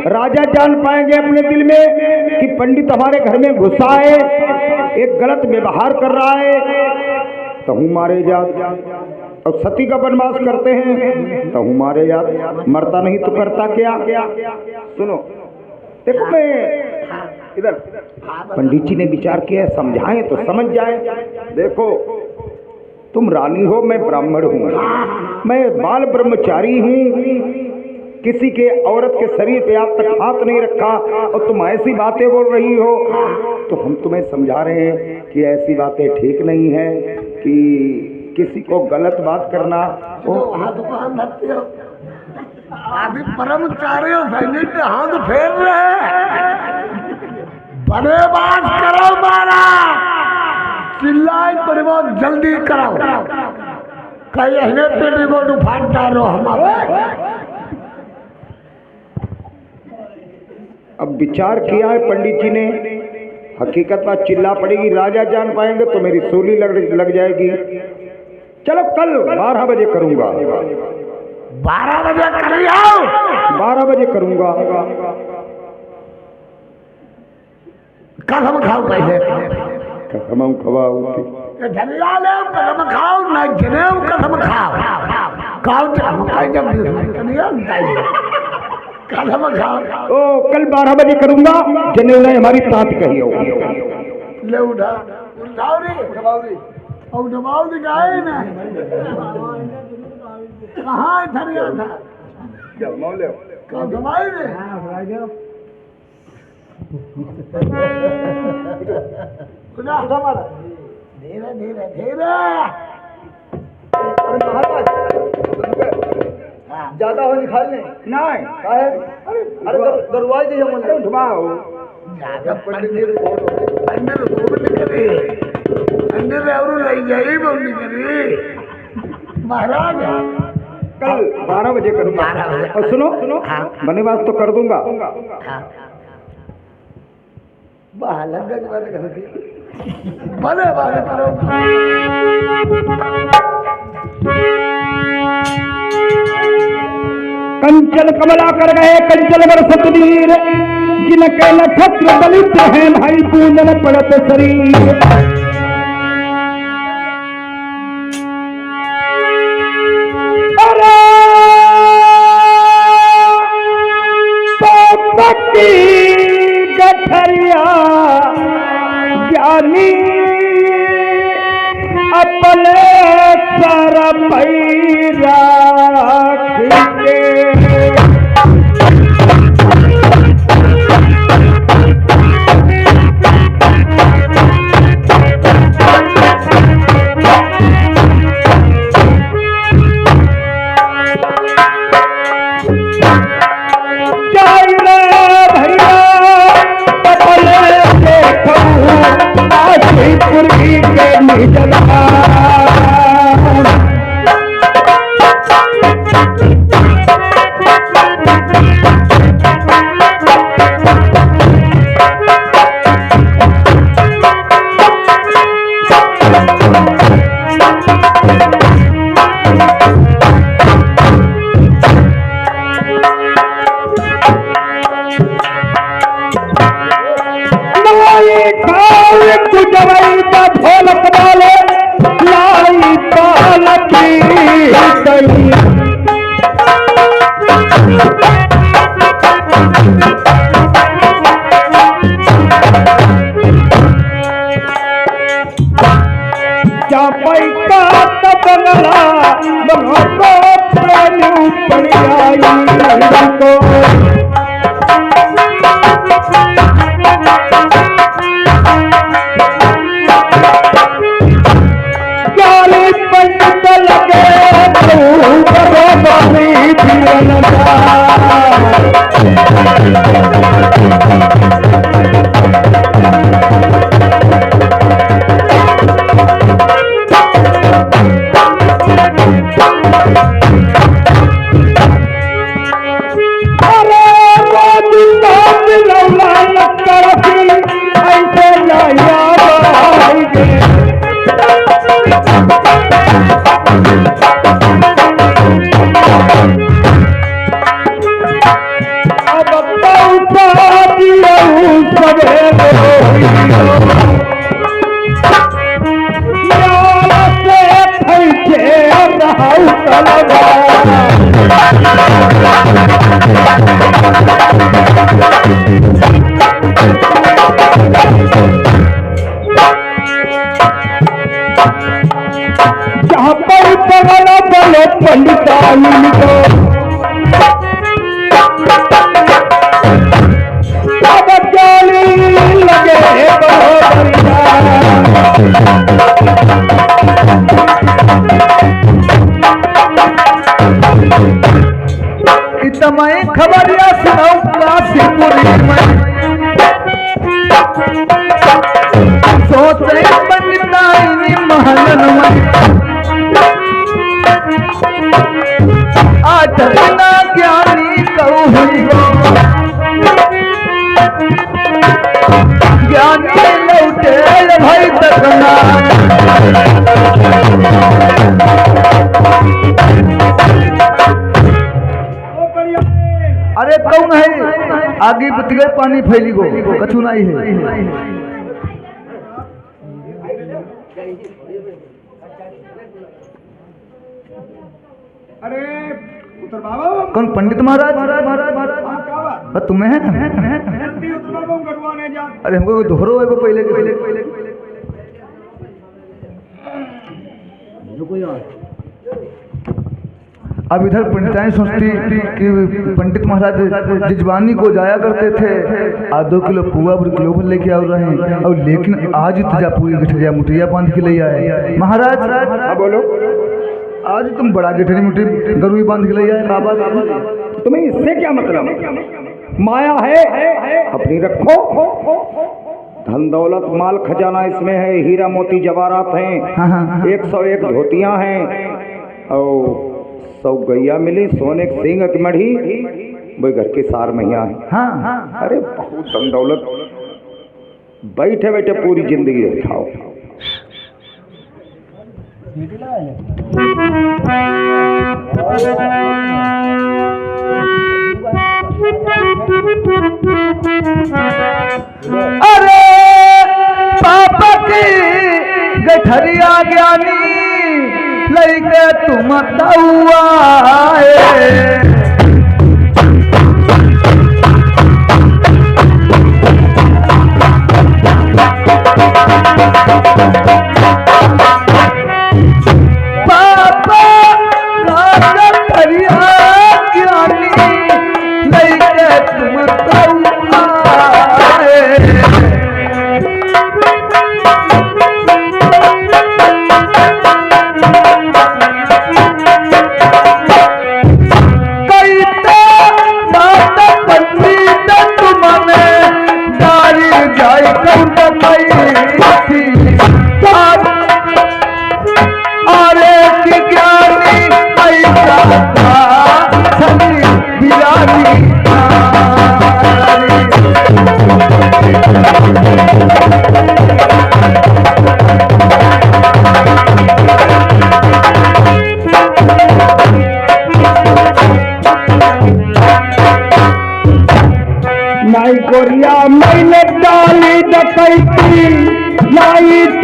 राजा जान पाएंगे अपने दिल में कि पंडित हमारे घर में घुसा है एक गलत व्यवहार कर रहा है तो हूँ मारे जात और सती का वनवास करते हैं तो हूँ मारे जात मरता नहीं तो करता क्या सुनो देखो मैं इधर पंडित जी ने विचार किया समझाएं तो समझ जाए देखो तुम रानी हो मैं ब्राह्मण हूँ मैं बाल ब्रह्मचारी हूँ किसी के औरत के शरीर पे आज तक हाथ नहीं रखा और तुम ऐसी बातें बोल रही हो तो हम तुम्हें समझा रहे हैं कि ऐसी बातें ठीक नहीं है कि किसी को गलत बात करना वो हाथ को अभी परमचारियों सैनिक हाथ फेर रहे बड़े बात करो मारा चिल्लाई पर बहुत जल्दी कराओ कहीं अहने पेटी को फाट डालो हमारे अब विचार किया है पंडित जी ने हकीकत बात चिल्ला पड़ेगी राजा जान पाएंगे तो मेरी सूली लग जाएगी चलो कल 12 बजे करूंगा 12 बजे करियो 12 बजे करूंगा कसम खाओ कैसे कसम खवाओ धनिया ले कसम खाओ ना जने कसम खाओ खाओ तो हम खाए जब धनिया कसम खाओ ओ कल 12 बजे करूंगा जने ने हमारी तात कही हो ले उठाओ रे और दबाव दिखाए ना कहाँ धनिया था दबाई रे धीरे धीरे धीरे ज्यादा हो निकाल नहीं अरे दरवाजे जैसे बोले उठवाओ अंदर और ले जाइए बोलने करी महाराज कल 12 बजे करूंगा और सुनो बने बात तो कर दूंगा भले बात करो कंचन कमला कर गए कंचन वर सतवीर जिनके नक्षत्र बलित है भाई पूजन पड़त शरीर अरे पति गठरिया ज्ञानी अपने सर पैरा गवई का ढोलक वाले लाई पालकी दई चापई का बंगला बनो को प्रेम पड़ आई को जाली पंडित लगे तू बरोबरी धीरन जहाँ पर बगला बोलो पंडिताइन को अब जाली लगे इतमाई खबरिया सुनाऊ काशीपुरी में सोचे पंडिताई महलन में आज बिना ज्ञानी कहूँ ज्ञानी लौटे भाई तकना अरे कौन है आगे बत गए पानी फैली गो कछु नहीं है अरे उतर बाबा कौन पंडित महाराज तुम्हें है अरे हमको कोई दोहरो है पहले अब इधर पंडिताएं सोचती कि पंडित महाराज जिजवानी को जाया करते थे आज 2 किलो पुआ 1 किलो भर लेके आ रहे हैं और लेकिन आज तजा पूरी गठरिया मुठिया बांध के ले आए महाराज। बोलो आज तुम बड़ा गठरी मुठी गरुई बांध के ले आए बाबा तुम्हें इससे क्या मतलब? माया है अपनी रखो, धन दौलत माल खजाना इसमें है, हीरा मोती जवाहरात हैं, 101 धोतियां हैं और 100 गैया मिली, सोने के सिंह की मढ़ी, वो घर के सार मैया है। हाँ। अरे बहुत धन दौलत, बैठे बैठे पूरी जिंदगी खाओ। अरे पापा की गठरिया ज्ञानी लैके तुम तौआ जाए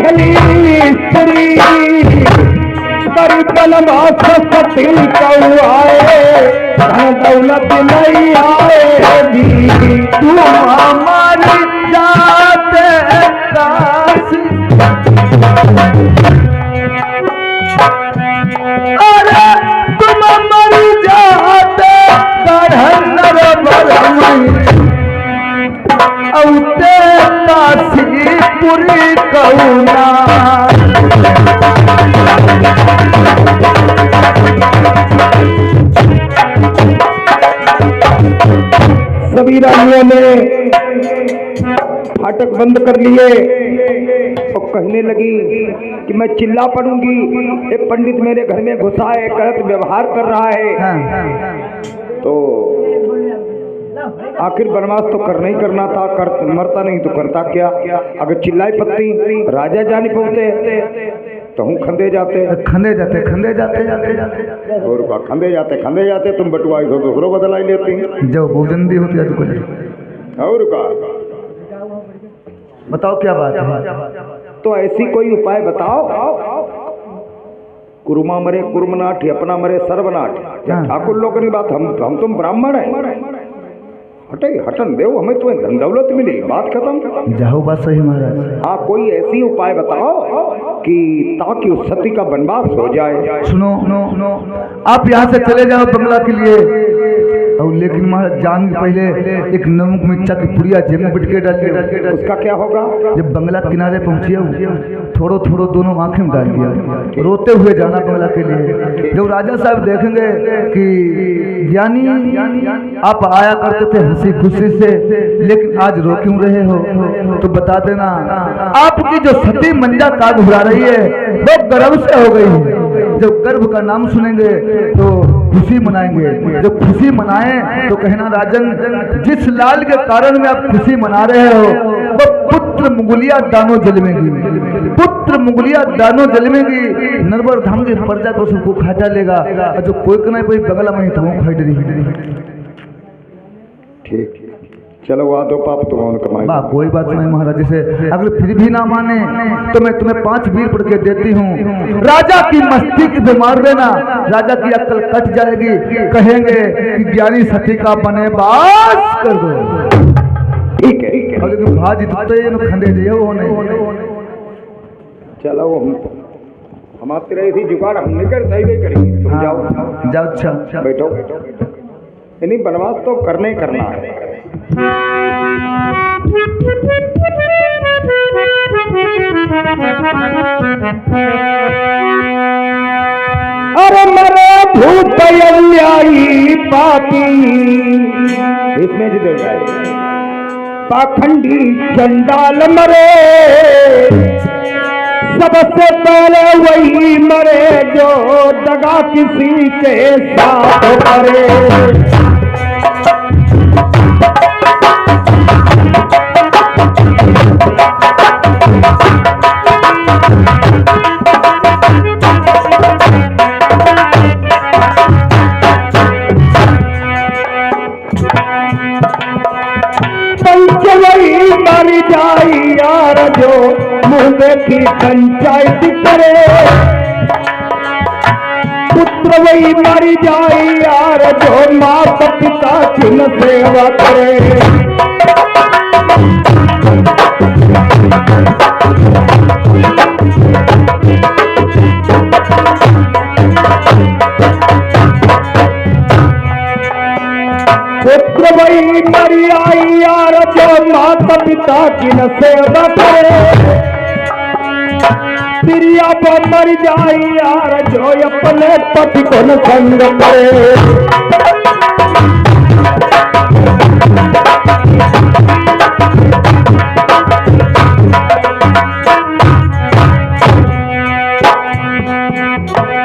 बैठली स्त्री करी बनवास सती कौआए धन दौलत नहीं आए दी तू हमारी जाते काशी अरे तुम मर जाते गढ़ औते काशीपुरी कौना सभी रानियों ने फाटक बंद कर लिए और कहने लगी कि मैं चिल्ला पड़ूंगी। एक पंडित मेरे घर में घुसा है, गलत व्यवहार कर रहा है। तो आखिर बनवास तो करना ही करना था, मरता नहीं तो करता क्या। अगर चिल्लाई पत्ती राजा जाने पहुंचते तो हम खंदे जाते और खंदे जाते तुम बटुआई तो दूसरों बदलाई लेती जब भोजन भी होती है और का बताओ क्या बात है। तो ऐसी कोई उपाय बताओ। कुरुमा मरे कुर्मनाठ, अपना मरे सर्वनाठ। ठाकुर लोगों की बात, हम तुम ब्राह्मण है, हटे हटन देव, हमें तुम्हें धन दौलत मिली, बात खत्म। जाओ बात सही महाराज। हाँ, कोई ऐसी उपाय बताओ कि ताकि उस सती का वनवास हो जाए। सुनो आप यहाँ से चले जाओ बंगला के लिए, और लेकिन महाराज जान के पहले एक नमक मिर्चा की पुड़िया जेब में बिटके डालिए। उसका क्या होगा? जब बंगला किनारे पहुंचे थोड़ो दोनों आंखें में डाल दिया, रोते हुए जाना बंगला के लिए। जब राजा साहब देखेंगे कि ज्ञानी आप आया करते थे हंसी खुशी से, लेकिन आज रो क्यों रहे हो, तो बता देना आपकी जो सती मंजा काग घुरा रही है वो गर्भ से हो गई है। जब गर्भ का नाम सुनेंगे तो खुशी मनाएंगे, जब खुशी मनाएं तो कहना राजन जिस लाल के कारण में आप खुशी मना रहे हो वो पुत्र मुगलिया दानो जलमेगी, पुत्र मुगलिया दानो जलमेगी, नरवर धाम की प्रजा को सबको खा डालेगा, और जो कोई कना कोई बगला में तो वो खाई डरी। ठीक, चलो वहाँ दो पाप तुम कमाए। कोई बात नहीं महाराज, जैसे अगर फिर भी ना माने तो मैं तुम्हें 5 वीर पढ़ के देती हूँ। राजा की मस्तिष्क पे मार देना, राजा की अक्ल कट जाएगी, कहेंगे कि ज्ञानी सती का बने बास कर दो। ठीक है, और लेकिन भाजी तो खंडे दिए वो नहीं। चलो हम आते रहे थी जुगाड़, हम निकल सही करेंगे, तुम जाओ। अच्छा बैठो। नहीं, बनवास तो करना ही करना है। अरे मरे भूत अन्यायी पापी, इसमें जिधर जाए पाखंडी चंडाल मरे, सबसे पहले वही मरे जो दगा किसी के साथ करे। वही मर जाई यार जो मुंह देखी पंचायत करे, पुत्र वही मर जाई यार जो माता पिता की न सेवा करे। पुत्र वही मर आई यार जो माता पिता की न सेवा करे, प्रिया वो मर जाई यार जो अपने पति को न संग करे।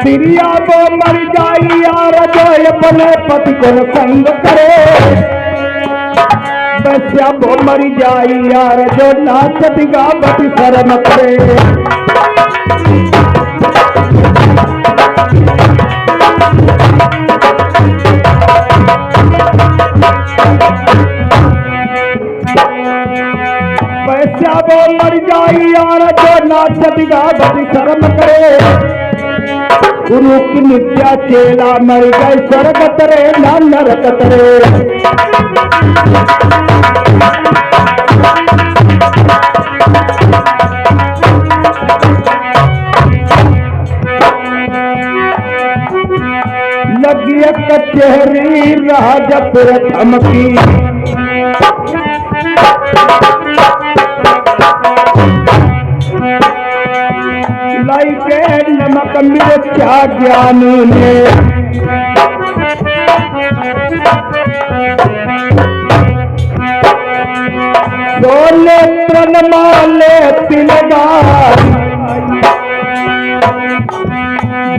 प्रिया वो मर जाई यार जो अपने पति को न संग करे, वैश्या वो मर जाई यार जो नाचत गावत शर्म करे। वैश्या वो मर जाई यार जो सदिगा बड़ी शर्म करे गुरु की नित्या चेला मर गए स्वर्ग तरे ना नरक तरे लगी कचहरी राजपुर थमकी लाई के नमक मिर्चा ज्ञान में सोले प्रण माले तिलगार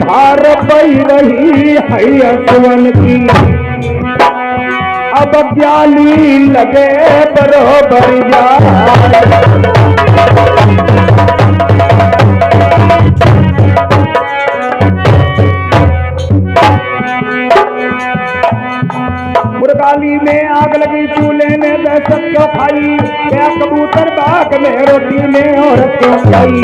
भार बही रही है सुवन की अब ज्ञानी लगे बरोबर मुर्गाली में आग लगी चूल्हे में दहशत क्यों खाई क्या कबूतर बाग में रोटी में औरत क्यों खाई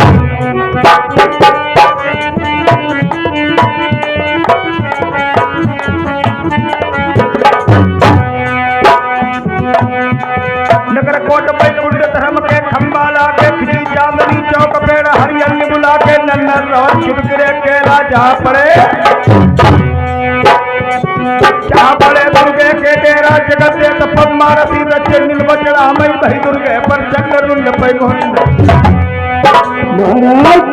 नगर कोट पे कुंड धर्म के खंबा ला के खिची चांदनी चौक पेड़ हरियन बुला के नन्नर रोज छुटकरे केला जहाँ पड़े दुर्गे के तेरा जगत से तपम मारती रचे नीलवचड़ा मई भई दुर्गे पर चक्कर रुंड पे गोविंद महाराज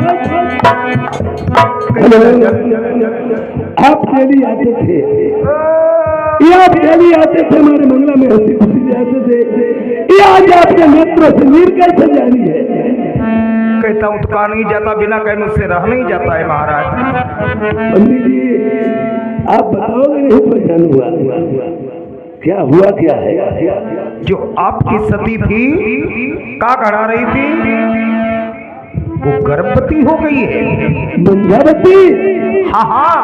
आप डेली आते थे ये आप डेली आते थे हमारे मंगला में हंसी खुशी जाते थे ये आज आपके नेत्रों से नीर कैसे जारी है कहता हूँ तो कहा नहीं जाता बिना कहने से रह नहीं जाता है महाराज पंडित जी आप बताओगे नहीं पहचान हुआ क्या हुआ क्या है जो आपकी सती थी का करा रही थी वो गर्भवती हो गई है मंजावती हाँ हाँ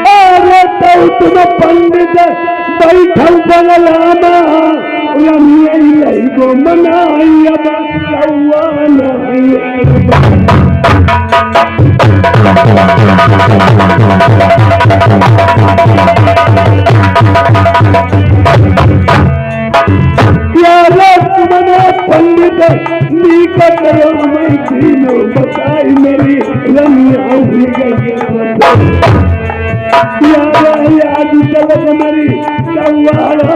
अरे तो तुम पंडित बैठल बंगलामा गो मनाई अब पंडित करो मैं तीनों बताई मेरी रमिया हुई गई याद जगत मरी कौवाड़ा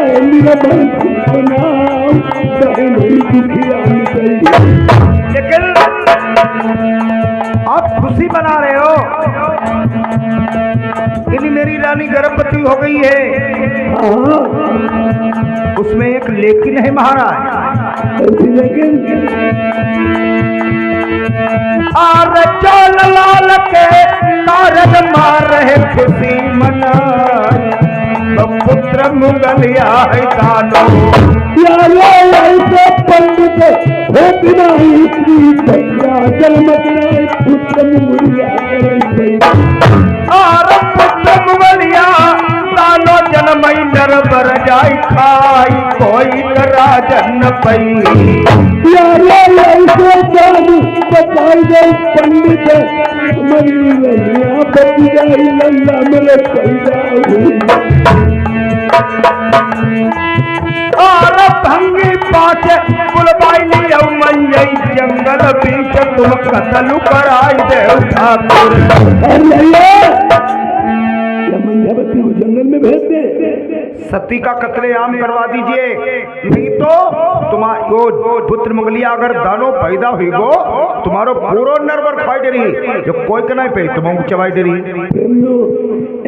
लेकिन आप खुशी मना रहे हो कि मेरी रानी गर्भवती हो गई है उसमें एक लेकिन है महाराज लेकिन आर चोल लाल के कारज मार रहे खुशी मना पुत्र मुगलिया है दानो ऐसे पंडित हो बिना ही जन्म पुत्र मुगलिया और पुत्र मुगलिया दानो जन्म नर बर जाय खाई कोई राजन पई ऐसे जान बताई गई पंडित मरी रहिया बच जाई लल्ला मेरे पैदा हुई और भंगी पाँच कुलबाई मैयई जंगल बीच तुम कतल कराई दे ठाकुर मंजावती को जंगल में भेज दे सती का कत्लेआम करवा दीजिए नहीं तो तुम्हारो पुत्र मुगलिया अगर दानो पैदा हुई गो तुम्हारो पूरो नरवर खाई डरी जो कोई का नहीं पे तुम चबाई डरी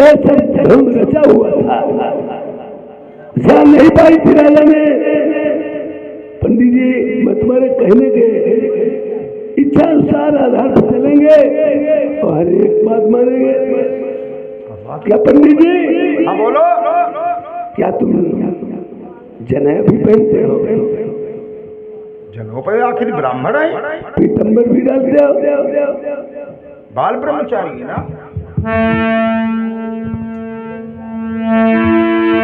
ऐसा ढंग रचा हुआ था ध्यान नहीं पाई थी राजा ने पंडित जी मैं तुम्हारे कहने के इच्छा अनुसार आधार पर चलेंगे और हर एक बात मानेंगे क्या पंडित जी हाँ बोलो क्या तुम जनेऊ भी पहनते हो जनेऊ पे आखिर ब्राह्मण है पीतम्बर भी डालते हो बाल ब्रह्मचारी है ना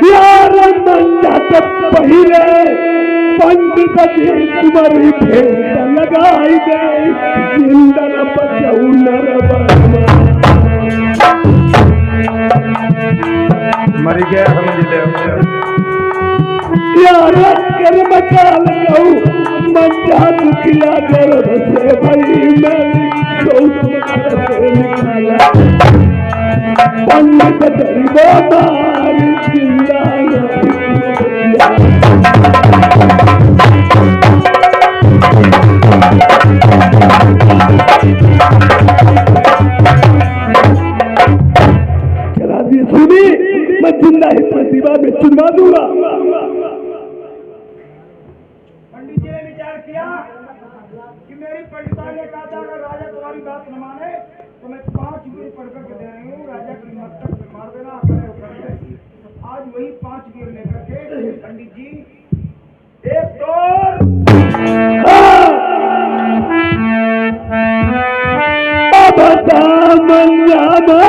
यार पहले पंडित जी तुम्हारी भेंट लगाई दे जिंदा न बचाऊ मर गया समझ ले यार कर मचाल गऊ मंजा दुखिया गर्भ से भई मेरी गौतम से निकाला पंडित गरीबो मारी जिंदा चला दी सुनी मैं जिंदा ही प्रतिभा में चुनवा दूंगा। पंडित जी ने विचार किया कि मेरी पंडिता ने कहा था अगर राजा तुम्हारी बात न माने तो मैं 5 गिर पढ़ करके दे रही हूँ, राजा की मस्तक में मार देना अपने। आज वही 5 गिर लेकर के पंडित जी एक तोड़ बता मंजामा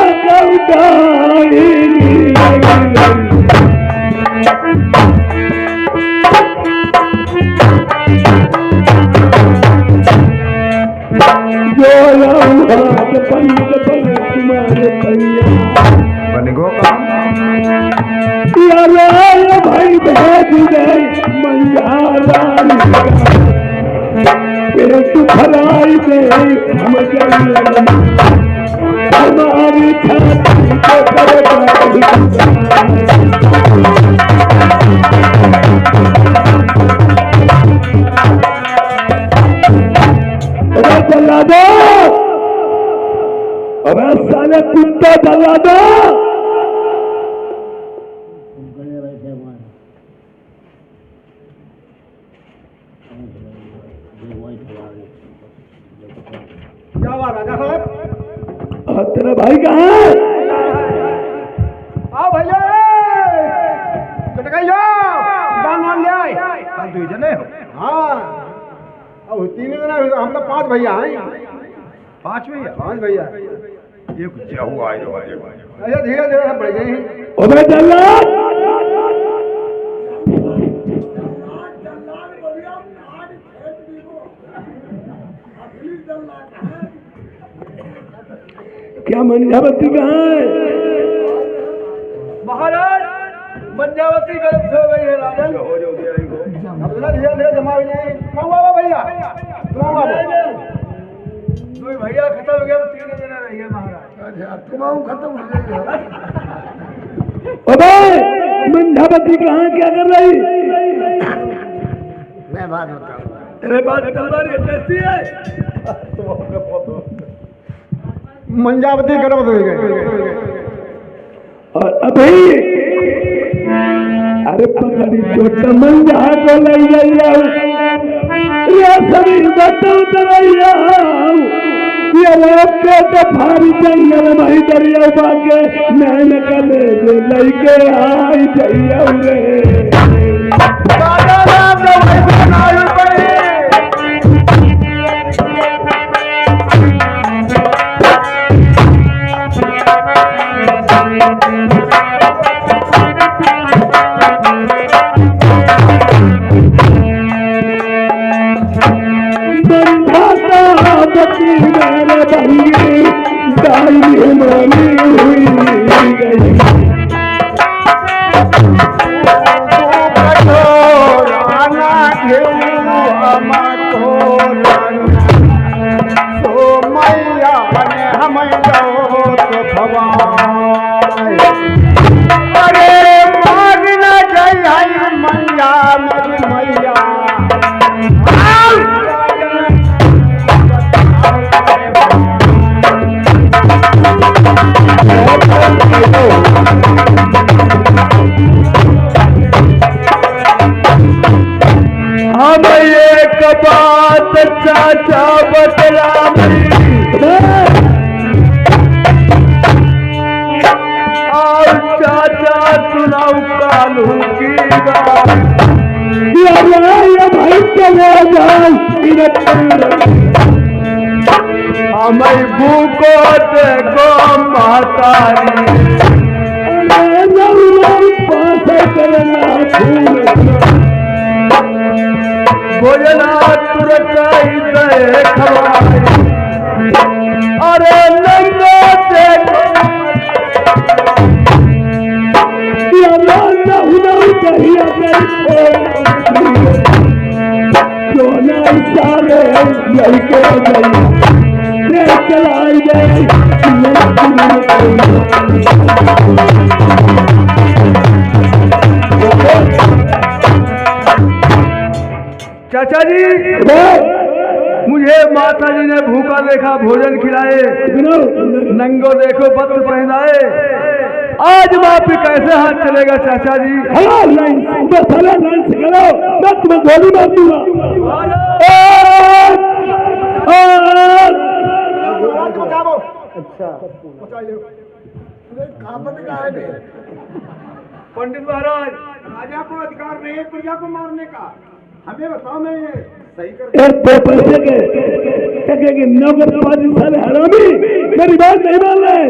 तुम्हारे बनेगो काम भाई भेज गए मंजारा पेट फलाई दे हम हमारी छाती जला दो अरे साले कुत्ता जला दो। क्या हुआ राजा साहब? तेरा भाई कहाँ है? आओ भैया चटकाइयो दान मान ले आए कल 2 जने हो। हाँ अब 3 जना हम तो 5 भैया हैं। 5 भैया? 5 भैया। ये कुछ क्या हुआ है? अच्छा धीरे धीरे सब बढ़ गए हैं। ओबे जल्लाद क्या मंजावती कहाँ है? महाराज मंजावती गर्भ से हो गई है राजन। अब धीरे धीरे जमा हो जाए। भैया तुम भैया खत्म हो गया तो 3 जना रह गया महाराज। तुम खत्म हो गया। ओबे मंजावती कहाँ क्या कर रही? मैं बात बताऊँ तेरे पास तलवार कैसी है? मंजावती गर्भ हो गए और अभी अरे पकड़ी चोट मंजा को लई गई ये सभी बतल करैया ये रोके तो भारी जंगल में दरिया बाके नैन कले जे लई के आई जइया रे राजा राम जो भाई नाई पड़े मेरे बंगी दाई मानी हुई गई अरे मारना जय मैया मेरी मैया हम एक बात चाचा बतला और चाचा सुनाऊ कालू की बात भाई चले जाए हमें भूको देखो मातारी पास करना भोजना तुरंत ही दे खवाई अरे नंगो देखो या ना हुना कहिया देखो जो ना सारे यही के गई रे चलाई गई चाचा जी मुझे माता जी ने भूखा देखा भोजन खिलाए नंगो देखो वस्त्र पहनाए आज माफी कैसे हाथ चलेगा चाचा जी मैं गोली मार दूंगा पंडित महाराज राजा को अधिकार नहीं है प्रजा को मारने का। हमें बताओ मैं ये सही कर पैसे के नौकर पाजी साले हरामी मेरी बात नहीं मान रहे।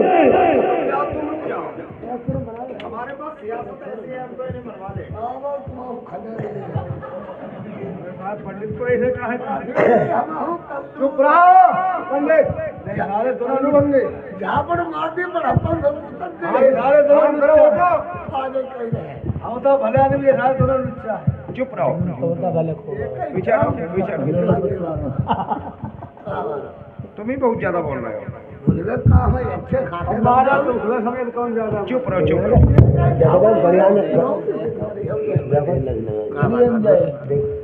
हमारे पास सियासत ऐसी है हमको इन्हें मरवा दे। पंडित को ऐसे कहा चुप रहो पंडित सारे दोनों बंगे जहाँ पर मारती पर अपन सारे दोनों आगे कहीं रहे हम तो भले आदमी के सारे दोनों लुच्चा है। चुप रहो तुम ही बहुत ज्यादा बोल रहे हो। हमारा तो खुला समेत कौन ज्यादा चुप रहो चुप रहो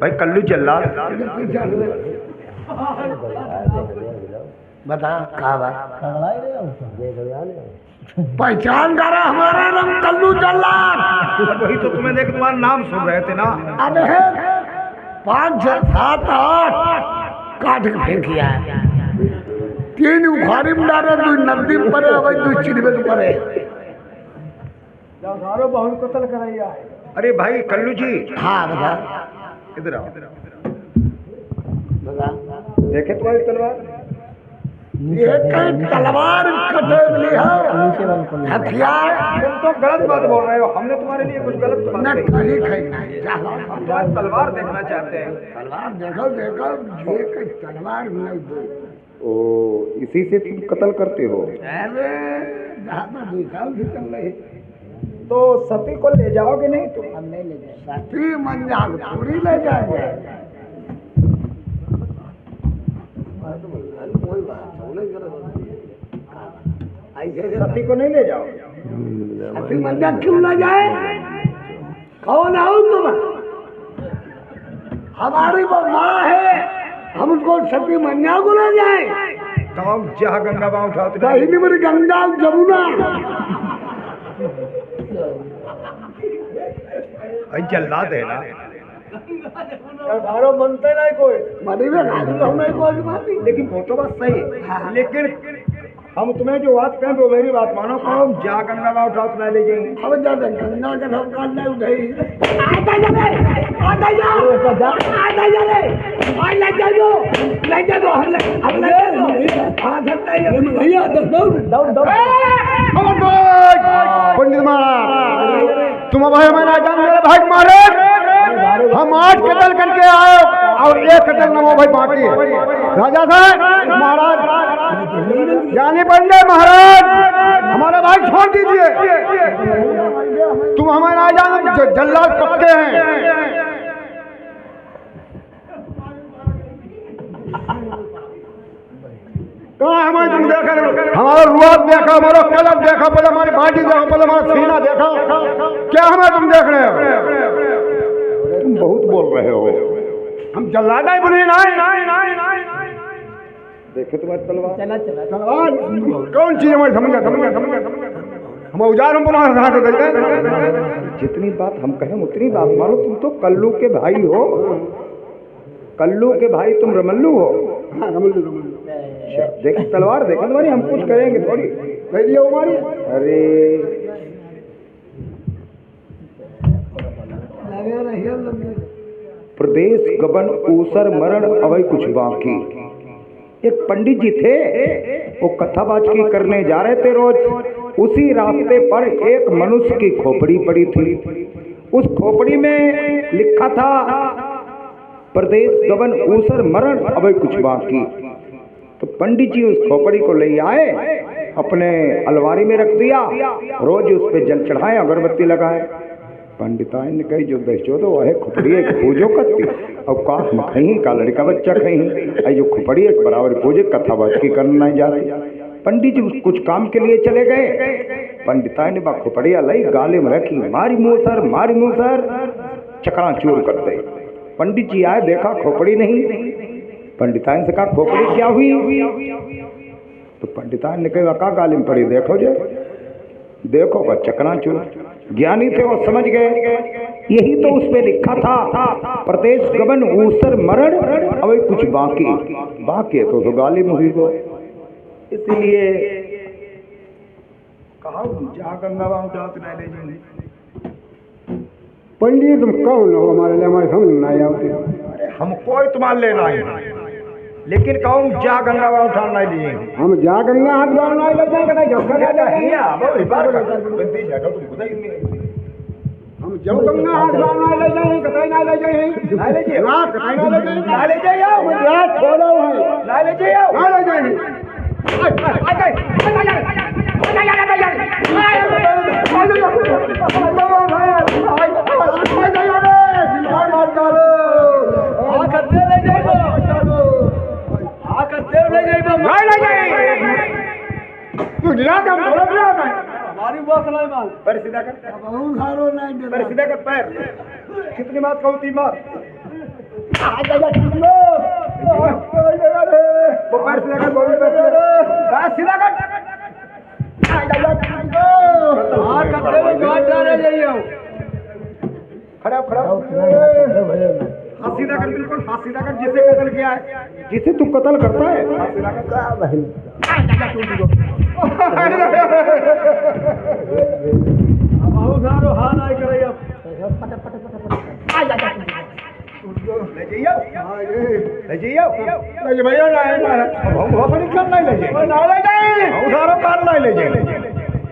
भाई कल्लू चल बता कहा बात पहचान करा हमारा नाम कल्लू जल्लाद। वही तो तुम्हें देख तुम्हारा नाम सुन रहे थे ना। अबे 5 6 7 8 काट के फेंक किया 3 उखाड़ी में डाले 2 नदी में पड़े अब 2 चिड़वे में पड़े सारो बहुत कत्ल कराइया है। अरे भाई कल्लू जी हाँ बता इधर आओ बता देखे तुम्हारी तलवार ये कई तलवार कटे मिली है हथियार। तुम तो गलत बात बोल रहे हो। हमने तुम्हारे लिए कुछ गलत बात न नहीं कहीं कहीं नहीं हम तुम्हारी तलवार देखना चाहते हैं। तलवार देखो देखो ये कई तलवार नहीं दे ओ इसी से तुम कत्ल करते हो। अरे जहाँ पर निकाल भी चल रही तो सती को ले जाओगे नहीं तुम? हम नहीं ले जाए सती मंजाल पूरी ले जाएंगे। सती को नहीं ले जाओ। सती मंजाल क्यों ले जाए? कौन आओ तुम? हमारी वो माँ है हम उनको सती मंजाल को ले जाए? गाँव जहाँ गंगा बाँ उठाते दाहिनी मेरी गंगा जमुना जल्लाद है ना। सारो मनते नहीं कोई मरी में हमें कोई मानी लेकिन वो तो बात सही है। लेकिन हम तुम्हें जो बात कहें वो मेरी बात मानो। कौन जहाँ गंगा बाँ उठाओ तुम्हें ले जाएंगे। अब ज्यादा गंगा का सब काटना उठाई आता जा रे आता जा और ले जाओ हम ले आ सकता है भैया दौड़ पंडित महाराज तुम भाई हमारा जान मेरे भाई मारे हम 8 कत्ल करके आए और 1 कत्ल नमो भाई बाकी है। राजा साहब महाराज जाने पंडे महाराज हमारा भाई छोड़ दीजिए। तुम हमारे राजा जल्लाद पक्के हैं। कहाँ हमें तुम देखा हमारा रुआब देखा हमारा कलम देखा पहले हमारी बाटी देखा पहले हमारा सीना देखा क्या हमें तुम देख रहे हो? तुम बहुत बोल रहे हो। हम जल्लाद ही बोले नहीं देखे तुम्हारी तलवार तलवार कौन चीज हमारी समझा हम औजार हम देते। जितनी बात हम कहें उतनी बात मानो। तुम तो कल्लू के भाई हो। कल्लू के भाई तुम रमल्लू हो। हाँ रमल्लू देख तलवार देखो तुम्हारी हम कुछ करेंगे थोड़ी कह दिया हमारी। अरे प्रदेश गबन ऊसर मरण अवय कुछ बाकी। एक पंडित जी थे वो कथाबाजी करने जा रहे थे रोज। उसी रास्ते पर एक मनुष्य की खोपड़ी पड़ी थी। उस खोपड़ी में लिखा था प्रदेश गबन ऊसर मरण अब कुछ बाकी। तो पंडित जी उस खोपड़ी को ले आए, अपने अलमारी में रख दिया, रोज उस पे जल चढ़ाए, अगरबत्ती लगाए। पंडिताइन ने कही जो बेचो तो वह खोपड़ी एक पूजो करती और काश में कहीं का लड़का बच्चा कहीं जो खोपड़ी एक बराबर पूजे कथा बात की करना नहीं जाती। पंडित जी कुछ काम के लिए चले गए। पंडिताइन ने बा खोपड़िया लाई, गाले में रखी, मारी मुँह सर चकरा चूर कर दे। पंडित जी आए, देखा खोपड़ी नहीं। पंडिताइन से कहा खोपड़ी क्या हुई? तो पंडिताइन ने कहा का गाली में पड़ी, देखो जे देखो का चकनाचूर। ज्ञानी थे वो समझ गए, यही तो उस पे लिखा था, प्रदेश गबन ऊसर मरण अब कुछ बाकी है तो गाली में हुई को। इसलिए कहा जहाँ गंगा पंडित तुम कौन हो? हमारे लिए हमारे समझ नहीं आती। अरे हमको तुम्हारे लेना है, लेकिन कहूँ जा गंगा बाबा उठा नहीं लिए। हम जा गंगा हाथ बाल नहीं ले जाएंगे, नहीं झोंका ले जाएंगे। हम जब गंगा हाथ बाल नहीं ले जाएंगे, कतई नहीं ले जाएंगे, नहीं ले जाइए, हां कतई नहीं ले जाएंगे, नहीं ले जाइए, मुझे छोड़ो है, नहीं ले जाइए, नहीं ले जाएंगे। पैर सीधा कर, पैर सीधा कर, पैर कितनी बात कहूँ तीन बात। वो पैर सीधा कर, वो भी पैर सीधा कर। खड़ा हाथ सीधा कर, बिल्कुल हाथ सीधा कर। जिसे कत्ल किया है, जिसे तू कत्ल करता है, हाथ सीधा कर।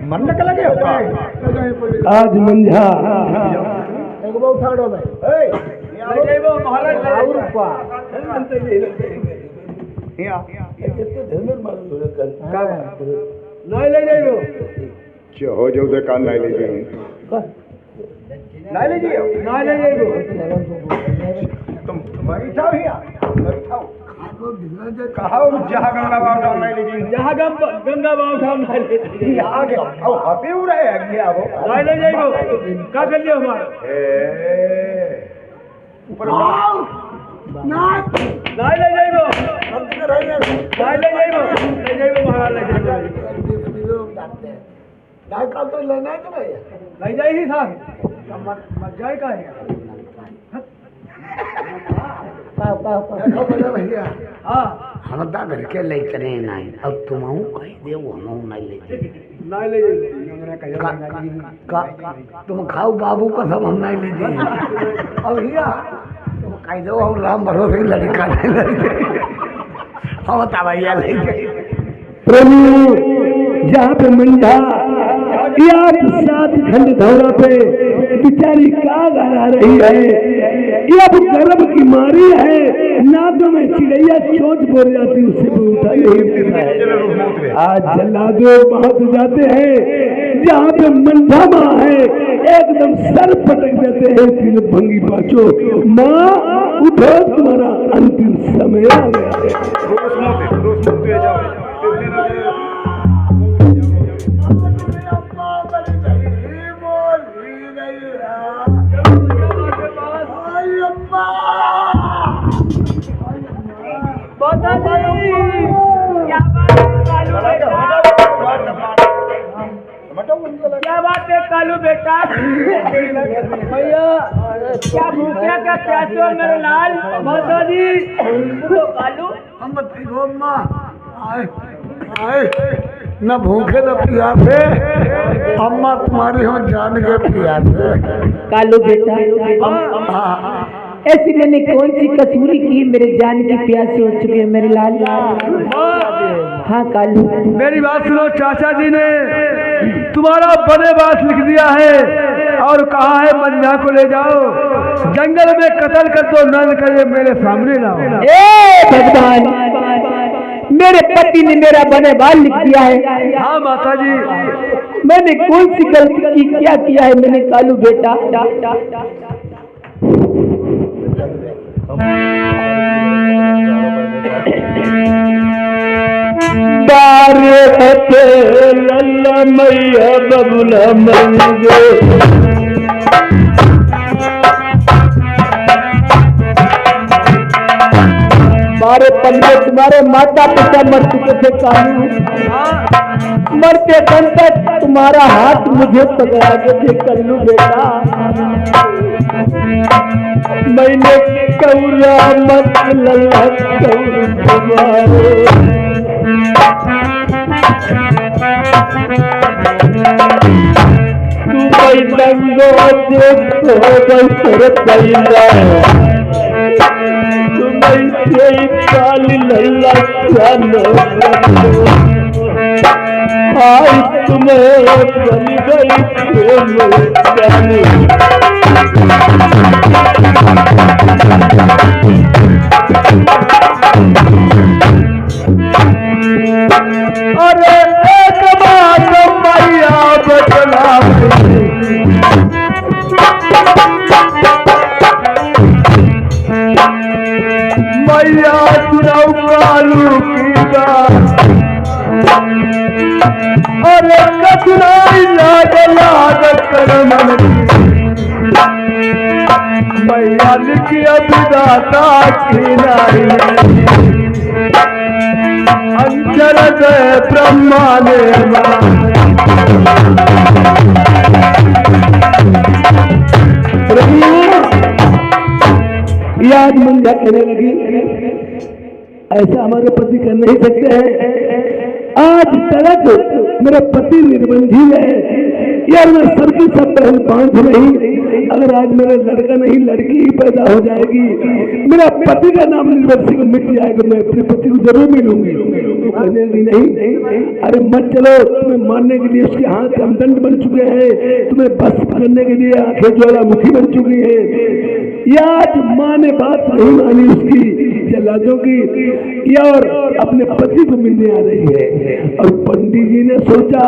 मन निकल लगे आज मंझा हो जो कान नहीं ले जाएंगे, नहीं ले जाइए, तुम बैठा भैया, बैठाओ। कहा जहाँ गंगा बाबा नहीं ले जाइए, जहाँ गंगा बाबा नहीं ले जाइए, आगे आओ, हाथी उड़ रहे हैं, क्या वो नहीं ले जाइए, क्या कर लिया हमारा ऊपर नहीं ले जाइए, ले जाइए महाराज, ले जाइए डायका तो लेना है, तो नहीं जाए ही था, मत जाए का है भैया। हाँ हम दा घर के ले चले नहीं, अब तुम कही दे हम नहीं ले तुम खाओ बाबू का सब हम नहीं ले जाए। अब भैया तुम कह दो हम राम भरोसे लड़का नहीं ले हम बता भैया ले जाए। प्रभु जहाँ पे मंझा या 7 खंड धौरा पे बेचारी का गला रही है, या गर्भ की मारी है, नादों में चिड़ैया चोंच बोल जाती, उससे भी उठा नहीं। आज जल्लादो बहुत जाते हैं, जहाँ पे मंझा माँ है एकदम सर पटक देते हैं, तीन भंगी पाचो माँ उठो, तुम्हारा अंतिम समय आ गया है। क्या बात है कालू बेटा? भैया क्या भूखिया क्या प्यासे हो मेरे लाल? माता जी तो कालू हम बताइए माँ आए न भूखे न प्यासे, अम्मा तुम्हारी हम जान के प्यासे। कालू बेटा ऐसी मैंने कौन सी कसूरी की मेरे जान की प्यासे हो चुके हैं मेरे लाल? हाँ कालू मेरी बात सुनो, चाचा जी ने तुम्हारा बने बात लिख दिया है और कहा है मंझा को ले जाओ, जंगल में कत्ल कर दो, नल का ये मेरे सामने ना हो। ए भगवान, मेरे पति ने मेरा बने बाल लिख दिया है। हाँ माता जी, मैंने कौन सी गलती की, क्या किया है मैंने कालू बेटा? बारे हते लल्ला मैया बबुला मंगे, मारे पल्ले तुम्हारे माता पिता मर चुके थे कालू, मरते दम तक तुम्हारा हाथ मुझे पकड़ा के थे कल्लू बेटा। मैंने कौरा मत लल्ला कौर तुम्हारे, तुम्हें दंगो देखो बसर पैदा, तुम्हें काल लल्ला जानो आज तुम्हें बन गई जानी। अरे एक बात मैया बचना, मैया सुनाऊ कालू की बात। अरे कठिनाई लाग लाग कर मन मैया लिखी अभिदाता की नारी, अंचल दे ब्रह्मा ने याद मन जा कहने लगी, ऐसा हमारे पति कर नहीं सकते हैं। आज तक मेरा पति निर्बंधी है यार, मैं सबकी सब बहन बांध नहीं। अगर आज मेरा लड़का नहीं लड़की ही पैदा हो जाएगी, मेरा पति का नाम निर्वंशी को मिट जाएगा, मैं अपने पति को जरूर मिलूंगी। तो कहने लगी नहीं, अरे मत चलो, तुम्हें मारने के लिए उसके हाथ हमदंड बन चुके हैं, तुम्हें बस करने के लिए आंखें ज्वालामुखी बन चुकी है। आज माँ ने बात नहीं मानी उसकी जल्लादों की, या और अपने पति को मिलने आ रही है। और पंडित जी ने सोचा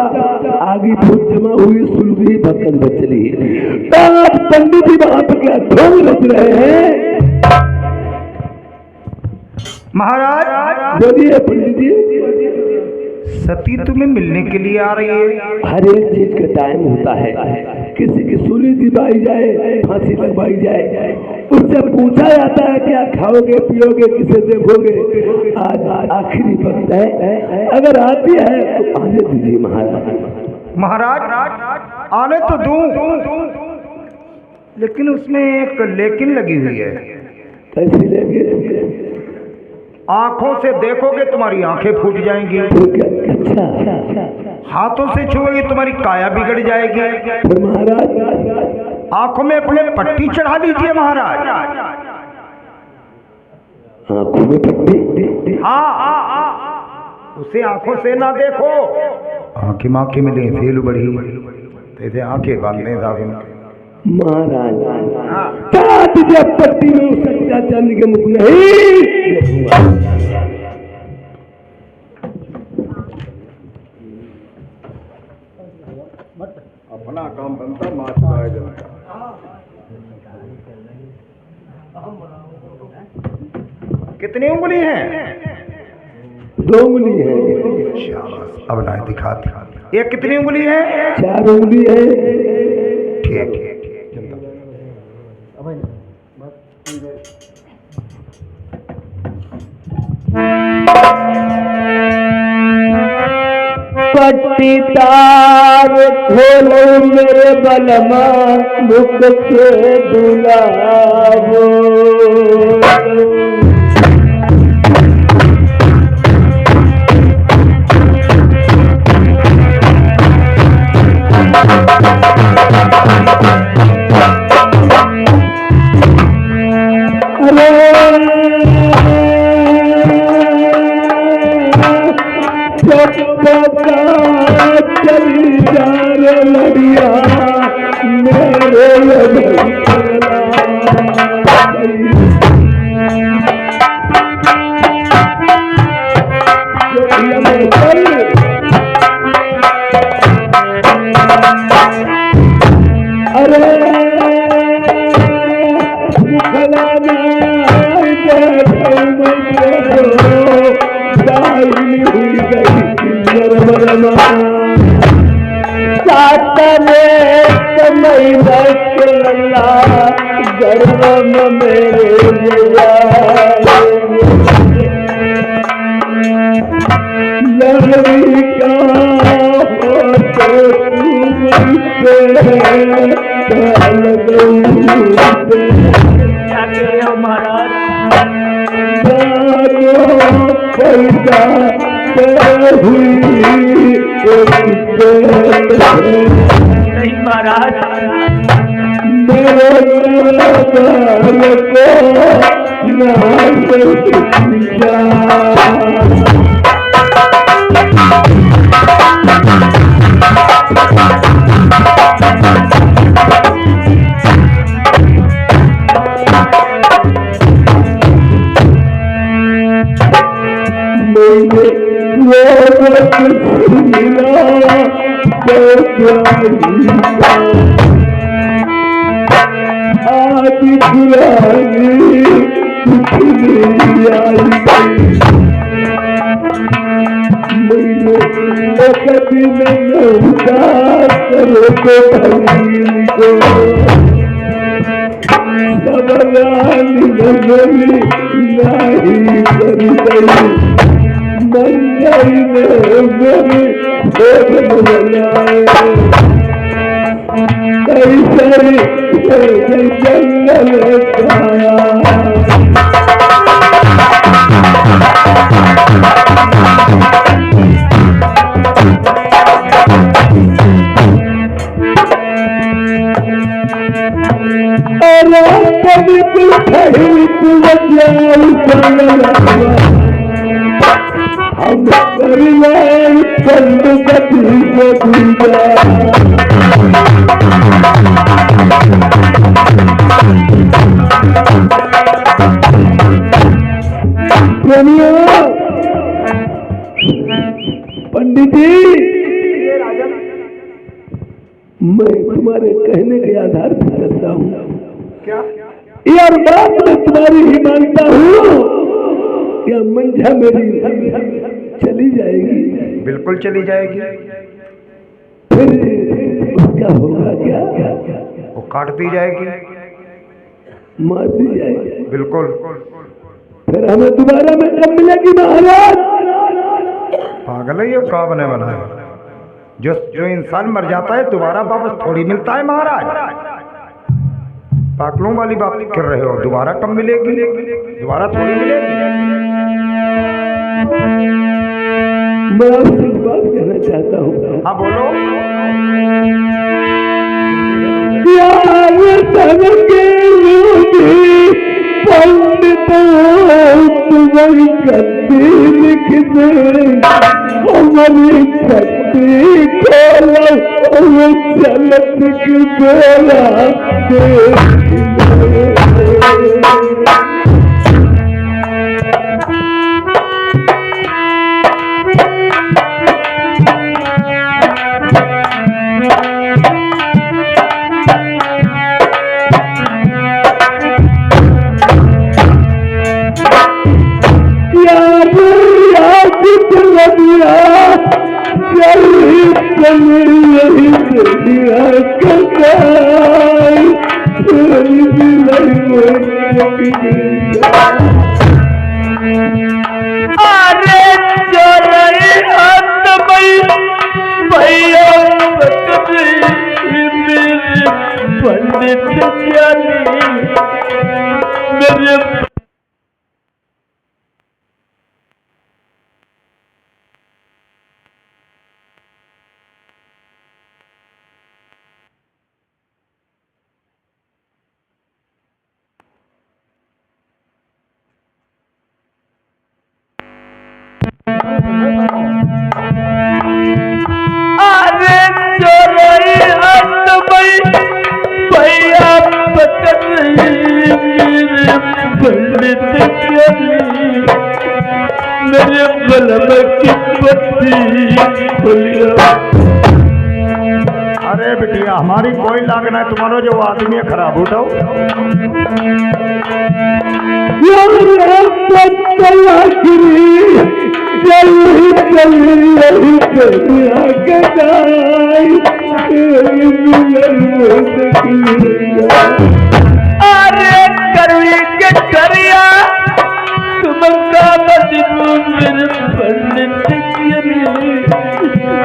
आगे भूत जमा हुई, सुलगी भक्कन बचली। आज पंडित जी वहां पर क्या ढोंग रच रहे हैं? महाराज बोलिए पंडित जी। सती तुम्हें मिलने के लिए आ रही है। हर एक चीज का टाइम होता है, किसी की सूली दिवाई जाए, फांसी लगवाई जाए, उससे पूछा जाता है क्या खाओगे पियोगे, किसे देखोगे। आज आखिरी वक्त है, अगर आती है तो आने दीजिए महाराज। महाराज आने तो दूं, लेकिन उसमें एक लेकिन लगी हुई है। कैसी लेकिन? आंखों से देखोगे तुम्हारी आंखें फूट जाएंगी, अच्छा, हाथों से छुओगे तुम्हारी काया बिगड़ जाएगी। फिर महाराज आंखों में अपने पट्टी चढ़ा दीजिए महाराज। आंखों में पट्टी? हाँ, उसे आंखों से ना देखो, आंखें मांखे मिले फेल बढ़ी, तेरे आंखें बांधने दादन महाराज। तुझे पट्टी में उस अत्याचारी के मुख नहीं। अपना काम बनता माँ चुराया जाए। कितनी उंगली है? 2 उंगली है। अब ना दिखा, ये कितनी उंगली है? 4 उंगली है। ठीक। पट्टीदार खोलो मेरे बलमा, मुख से दुलावो। चली जा रे लड़िया मेरे नहीं महाराज, पंडित जी, मैं तुम्हारे कहने के आधार पर चलता हूँ। क्या यार बात मैं तुम्हारी ही मानता हूँ, या मंझा मेरी चली जाएगी? बिल्कुल चली जाएगी। फिर उसका होगा क्या? वो काट दी जाएगी, मार दी जाएगी। बिल्कुल। फिर हमें दोबारा में कब मिलेगी महाराज? पागल है ये, का बने बना है? जो इंसान मर जाता है दोबारा वापस थोड़ी मिलता है महाराज। पागलों वाली बात कर रहे हो, दोबारा कब मिलेगी? दोबारा थोड़ी मिलेगी। मैं आपसे एक बात कहना चाहता हूँ। हाँ बोलो। पंडित तुम्हारी गद्दी लिख दे, हमारी पट्टी खोला चलत की बेला भैया मेरे बलम की पत्ती खुलिया। अरे बिटिया हमारी कोई लागना है, तुम्हारा जो आदमी है खराब उठाओ। अरे करुई के करिया तुमका बदबू मेरे पंडित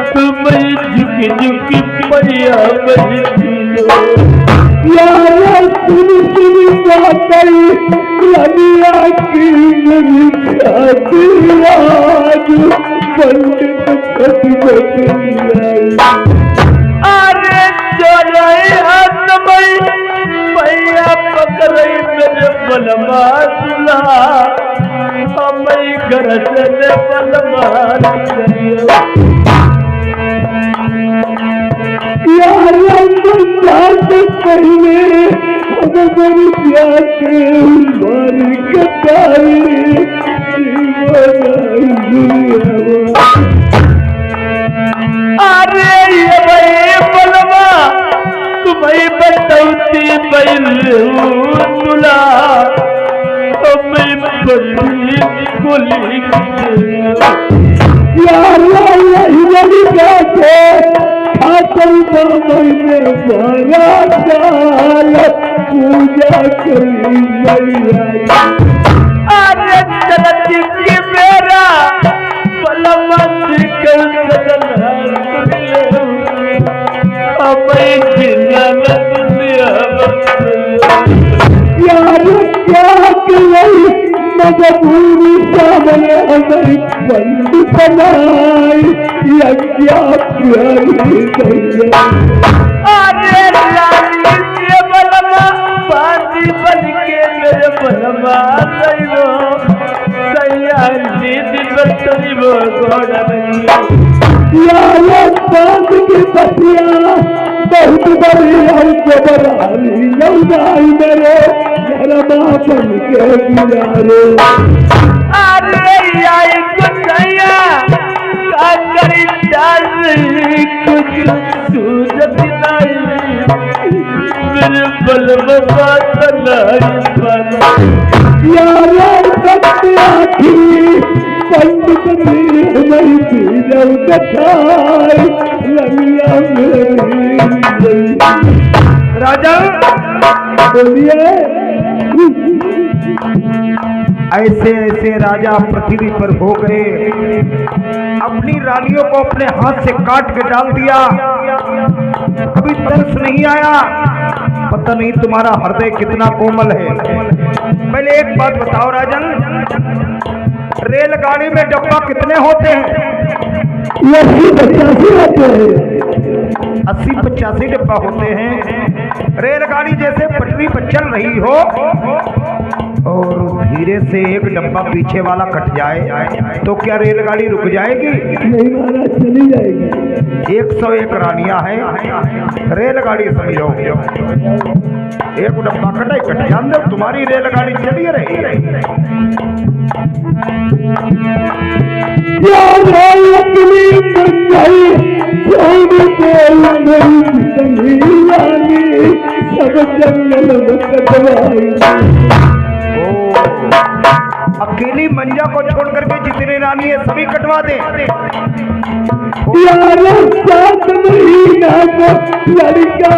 तुम्हें झुकी झुकी पैया बजती यार सुन सुन बातें रबिया की मेरी छाती आज पंडित अरे चोराई हाथ में पैया पकड़ई मेरे बलमा सुला हमें घर से बलमा यार पहले मेरी प्यासे मारी कटाई अरे ये भाई बलवा तुम्हें बतौती तुला मैं बड़ी गोली यार यही कहते खातर मैंने 12 साल पूजा करी मैया। अरे चलती की मेरा बलमा कर यार क्या मजबूरी सामने हमारी बंद बनाई या क्या प्यारी दैया। अरे लाली ये बलमा बाजी बन के मेरे बलमा दैलो दैया नीति बरतनी वो गोड़ा यार बात की बतिया बहुत बड़ी हमको बराली लौटाई मेरे घर बन के गुजारे। अरे आई गुजैया का करी डाली कुछ सूझत नहीं मेरे बलबा तनाई बना यार सत्या थी पंडित मेरे नहीं थी जब कथाई लमिया मेरी राजा बोलिए। ऐसे ऐसे राजा पृथ्वी पर हो गए, अपनी रानियों को अपने हाथ से काट के डाल दिया, कभी तरस नहीं आया। पता नहीं तुम्हारा हृदय कितना कोमल है। पहले एक बात बताओ राजन, रेलगाड़ी में डब्बा कितने होते हैं? 80-85 डब्बा होते हैं। रेलगाड़ी जैसे पटरी पर चल रही हो और धीरे से एक डब्बा पीछे वाला कट जाए तो क्या रेलगाड़ी रुक जाएगी? नहीं महाराज, चली जाएगी। 101 रानियां हैं, रेलगाड़ी समझो। एक डब्बा कटाई कट जान दो, तुम्हारी रेलगाड़ी चली रही। अकेली मंजा को छोड़ करके जितने रानी है सभी कटवा दे। सात महीना को लड़का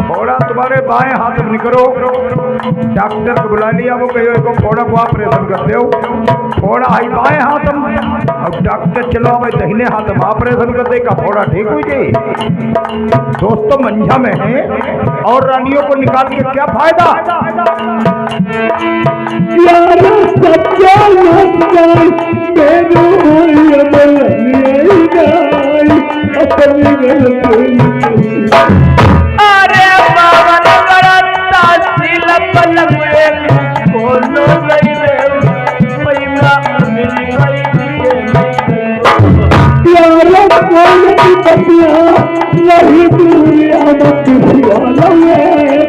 फोड़ा तुम्हारे बाएं हाथ में करो, डॉक्टर को बुला लिया, वो कहो को फोड़ा को ऑपरेशन करते हो। फोड़ा आई बाएं हाथ में, अब डॉक्टर चलो भाई दहीने हाथ में ऑपरेशन कर देगा, फोड़ा ठीक हुई गई। दोस्तों मंझा में है और रानियों को निकाल के क्या फायदा? अरे बाबा करता सिल पलक बोलो गई रे पैमा मेरी गई यार बोलती पतिया नहीं दूरिया मत सिवाला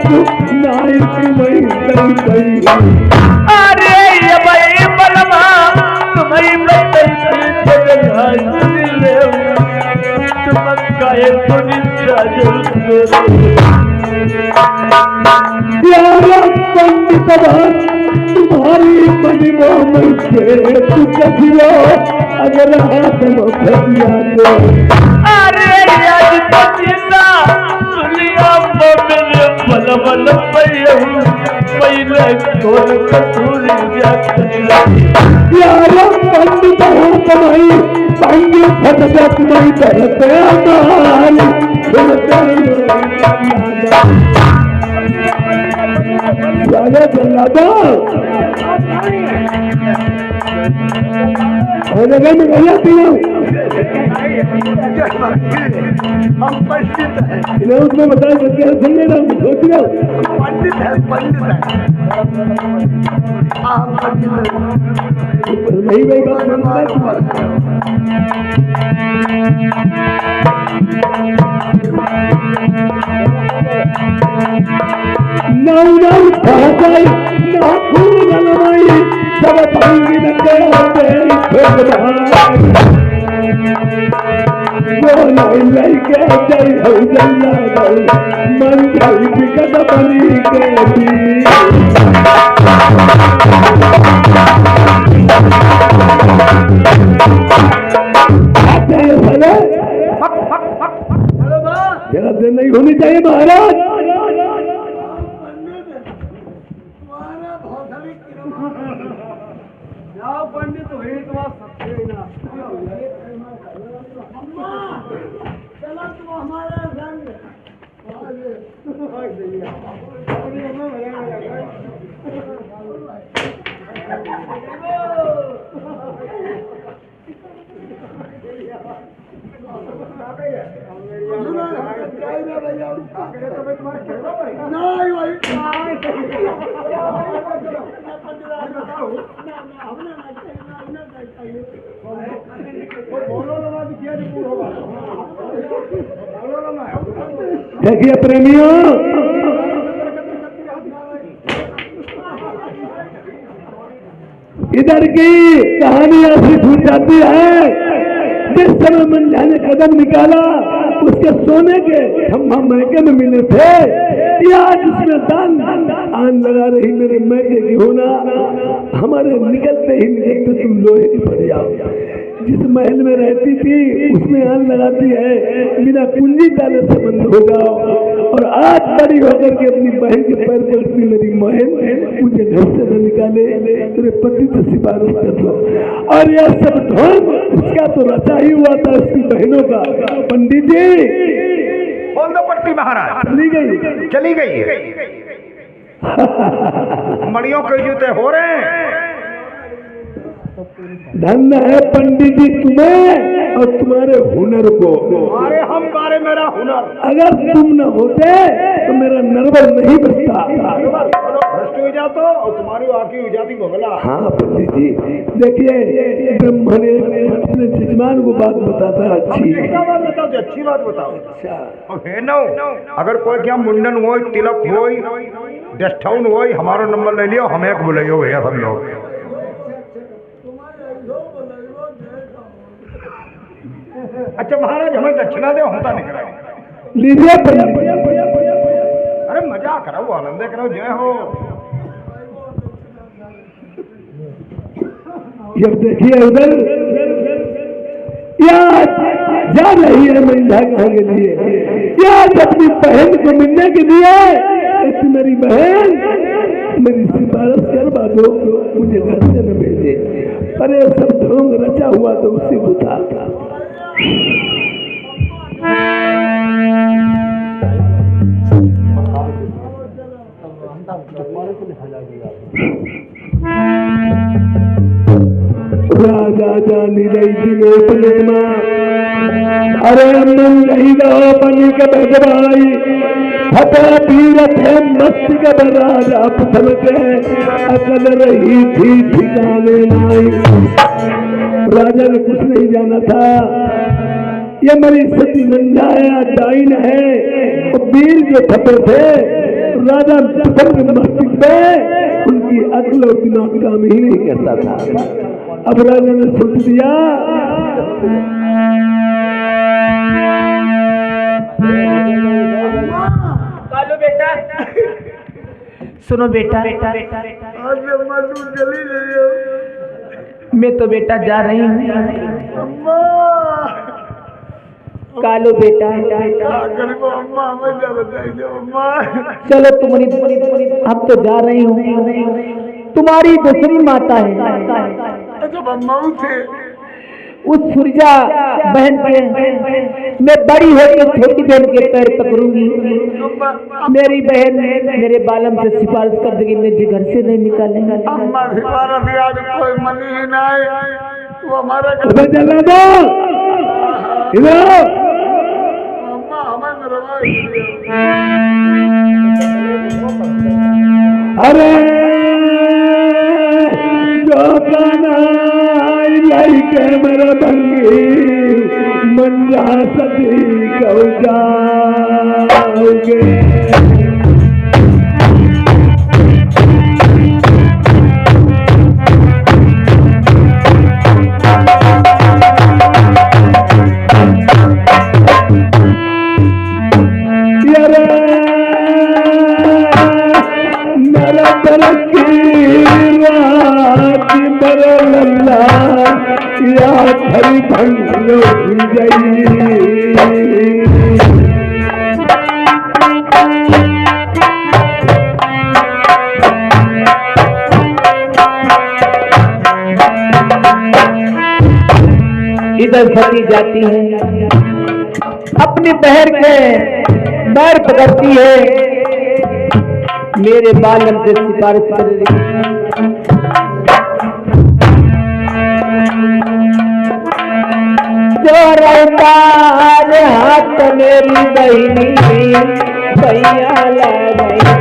तू नाइट में कई अरे ये भाई बलमा तुम्हारी बच्ची चमकाए पंडित तुम्हारी महिमा में से तू कथियो अगर हाथ में फसिया तो अरे आज तो जिंदा दुनिया में मेरे बल बल पहले खोल कसूरी यारा पंडित हो तुम्हारी पंडित फटका तुम्हारी तरफ हमारी ज्यादा जल्लादा हो जगह में गया तीनों हम पंडित हैं, इन्हें उसमें बता सकते हैं सुनने ना सोच रहे हो पंडित है, पंडित है। हाँ, हम पंडित हैं। नहीं भाई बात समझता है तुम्हारा नौ नौ भाषाई ना फूल नलवाई सब भांगी न करते जो नहीं लइके जय हो जल्ला मन जाई बिकट बनी के जरा देर नहीं होनी चाहिए महाराज पंडित हुई तुम्हारा सबसे ना चलो तुम हमारे संग नहीं भाई देखिए प्रेमियों इधर की कहानी ऐसी छूट जाती है जिस समय मंझा ने कदम निकाला उसके सोने के खम्भा मैके में मिले थे या जिसमें दान आन लगा रही मेरे मैके की होना हमारे निकलते ही निकलते तुम लोहे की पड़ जाओ जिस महल में रहती थी उसमें आन लगाती है बिना कुंजी डाले से बंद हो जाओ और आज बड़ी होकर के अपनी बहन के पैर पड़ती मेरी बहन मुझे घर से न निकाले तेरे पति से सिफारिश कर दो और यह सब ढोंग उसका तो रचा ही हुआ था उसकी बहनों का पंडित जी बोल दो पट्टी महाराज चली गई मड़ियों के जूते हो रहे हैं धन्य है पंडित जी तुम्हें और तुम्हारे हुनर को अरे हम बारे मेरा हुनर अगर तुम न होते तो मेरा नरवर नहीं बचता भ्रष्ट हो जातो और तुम्हारी आँखें हो जाती भगला हाँ पंडित जी देखिए ब्रह्म ने अपने जजमान को बात बताता है अच्छी बात बताओ जो अच्छी बात बताओ अच्छा और है ना अगर कोई क्या मुंडन हो तिलक हो डेस्टाउन हो हमारा नंबर ले लियो हमें एक बुलाइयो भैया सब लोग अच्छा महाराज हमें दक्षिणा दे होता नहीं करा लीजिए अरे मजा कराओ आनंद कराओ जय हो जब देखिए उधर याद जा रही है महिला कहाँ के लिए याद अपनी बहन को मिलने के लिए मेरी बहन मेरी सिफारिश करवा दो मुझे घर से न भेजे पर ये सब ढोंग रचा हुआ तो उसी बुता था राजा जानी रही दिलो प्रेमा अरे मन नहीं रहो बनी के भगवाई फटा पीरत है मस्ती का राजा पथल के अकल रही थी ठिकाने नाई राजा ने कुछ नहीं जाना था ये मेरी सती मंजाया डाइन है। और वीर जो थपे थे राजा मस्तिष्क पे, उनकी अक्ल और दिमाग काम ही नहीं करता था। अब राजा ने सोच दिया कालू बेटा, सुनो बेटा, आज अम्मा तू चली गई हो। मैं तो बेटा जा रही हूँ। अम्मा कालू बेटा, क्या करूं अम्मा, हमें क्या बताइए अम्मा। चलो तुम्हारी अब तो जा रही हूँ। तुम्हारी दूसरी माता है, अच्छा अम्मा से उस सुरजा बहन के मैं बड़ी होकर छोटी बहन के पैर पकड़ूंगी। मेरी बहन मेरे बालम से सिफारिश कर देगी, मुझे घर से नहीं निकालेगा। अम्मा सिफारिश आज कोई मनी ही ना है, वो हमारा घर चला दो इधर। अम्मा हमें मरवाई। अरे जो लाई कैमरा भंगी मंजा सती कौ जाओगे। या खरी भंगियो की गई। इधर सती जाती है, अपनी बहन के पैर पकड़ती है, मेरे बालम से सिफारिश कर रही। जो रहता हाथ मेरी बहनी भैया ला गई।